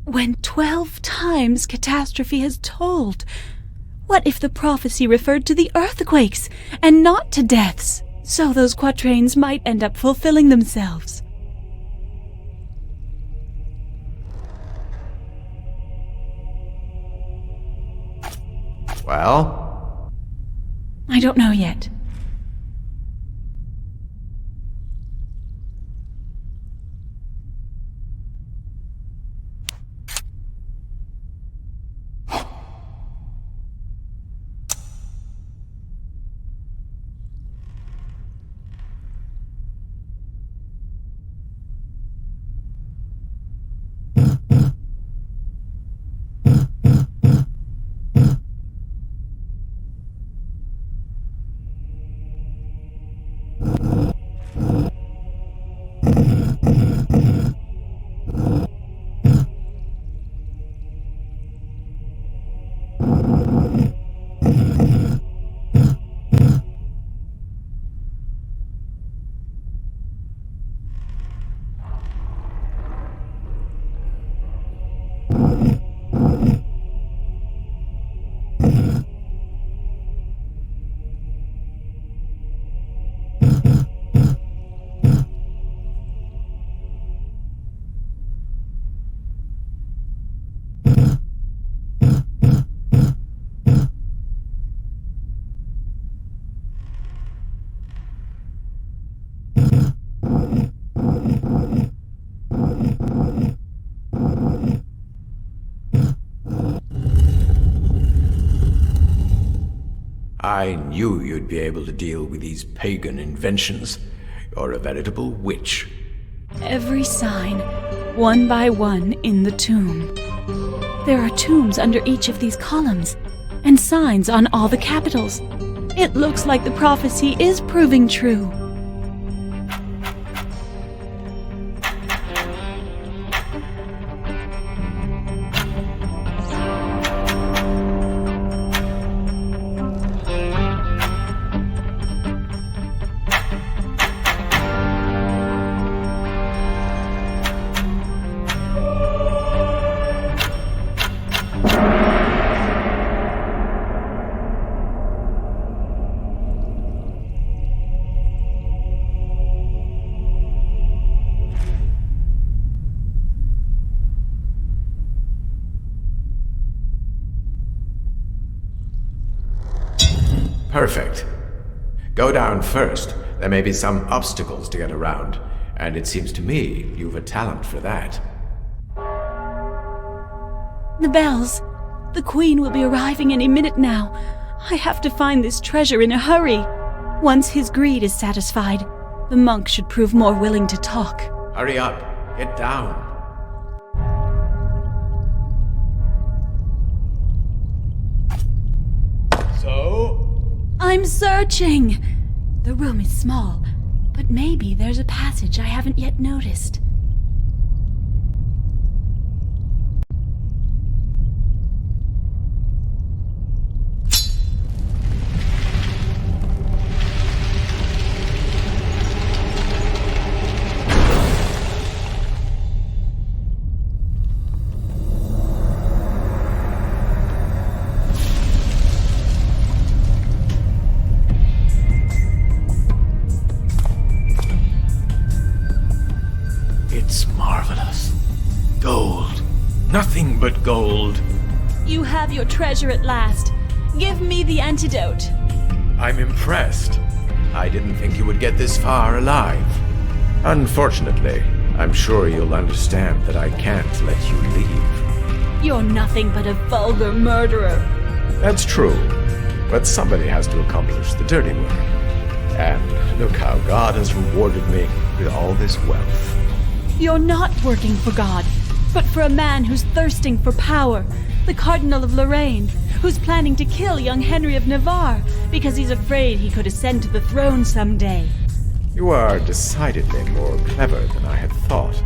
When 12 times catastrophe has told, what if the prophecy referred to the earthquakes and not to deaths? So those quatrains might end up fulfilling themselves. Well? I don't know yet. I knew you'd be able to deal with these pagan inventions. You're a veritable witch. Every sign, one by one, in the tomb. There are tombs under each of these columns, and signs on all the capitals. It looks like the prophecy is proving true. Perfect. Go down first. There may be some obstacles to get around, and it seems to me you've a talent for that. The bells. The Queen will be arriving any minute now. I have to find this treasure in a hurry. Once his greed is satisfied, the monk should prove more willing to talk. Hurry up. Get down. So? I'm searching! The room is small, but maybe there's a passage I haven't yet noticed. It's marvelous. Gold. Nothing but gold. You have your treasure at last. Give me the antidote. I'm impressed. I didn't think you would get this far alive. Unfortunately, I'm sure you'll understand that I can't let you leave. You're nothing but a vulgar murderer. That's true, but somebody has to accomplish the dirty work. And look how God has rewarded me with all this wealth. You're not working for God, but for a man who's thirsting for power, the Cardinal of Lorraine, who's planning to kill young Henry of Navarre because he's afraid he could ascend to the throne someday. You are decidedly more clever than I had thought.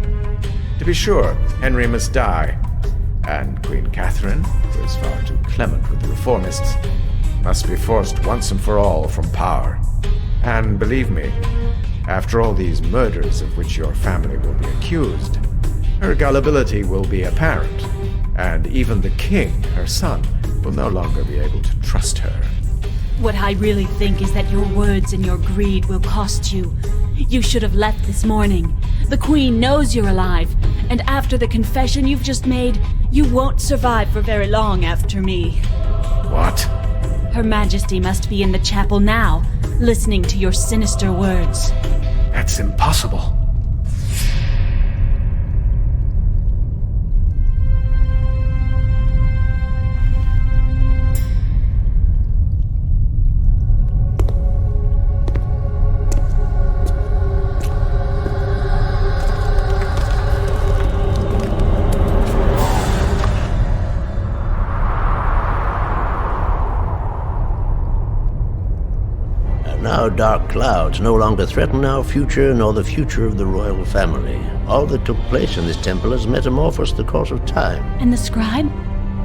To be sure, Henry must die, and Queen Catherine, who is far too clement with the reformists, must be forced once and for all from power. And believe me, after all these murders of which your family will be accused, her gullibility will be apparent, and even the king, her son, will no longer be able to trust her. What I really think is that your words and your greed will cost you. You should have left this morning. The Queen knows you're alive, and after the confession you've just made, you won't survive for very long after me. What? Her Majesty must be in the chapel now, listening to your sinister words. That's impossible. Now dark clouds no longer threaten our future nor the future of the royal family. All that took place in this temple has metamorphosed the course of time. And the scribe?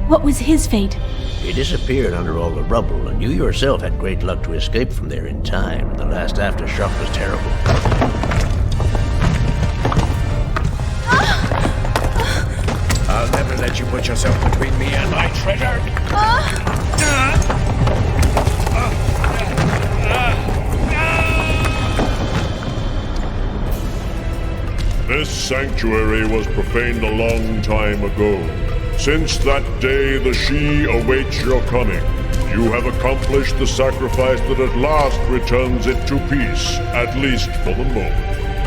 What was his fate? He disappeared under all the rubble, and you yourself had great luck to escape from there in time. The last aftershock was terrible. I'll never let you put yourself between me and my treasure. This sanctuary was profaned a long time ago. Since that day, the Sidhe awaits your coming. You have accomplished the sacrifice that at last returns it to peace, at least for the moment.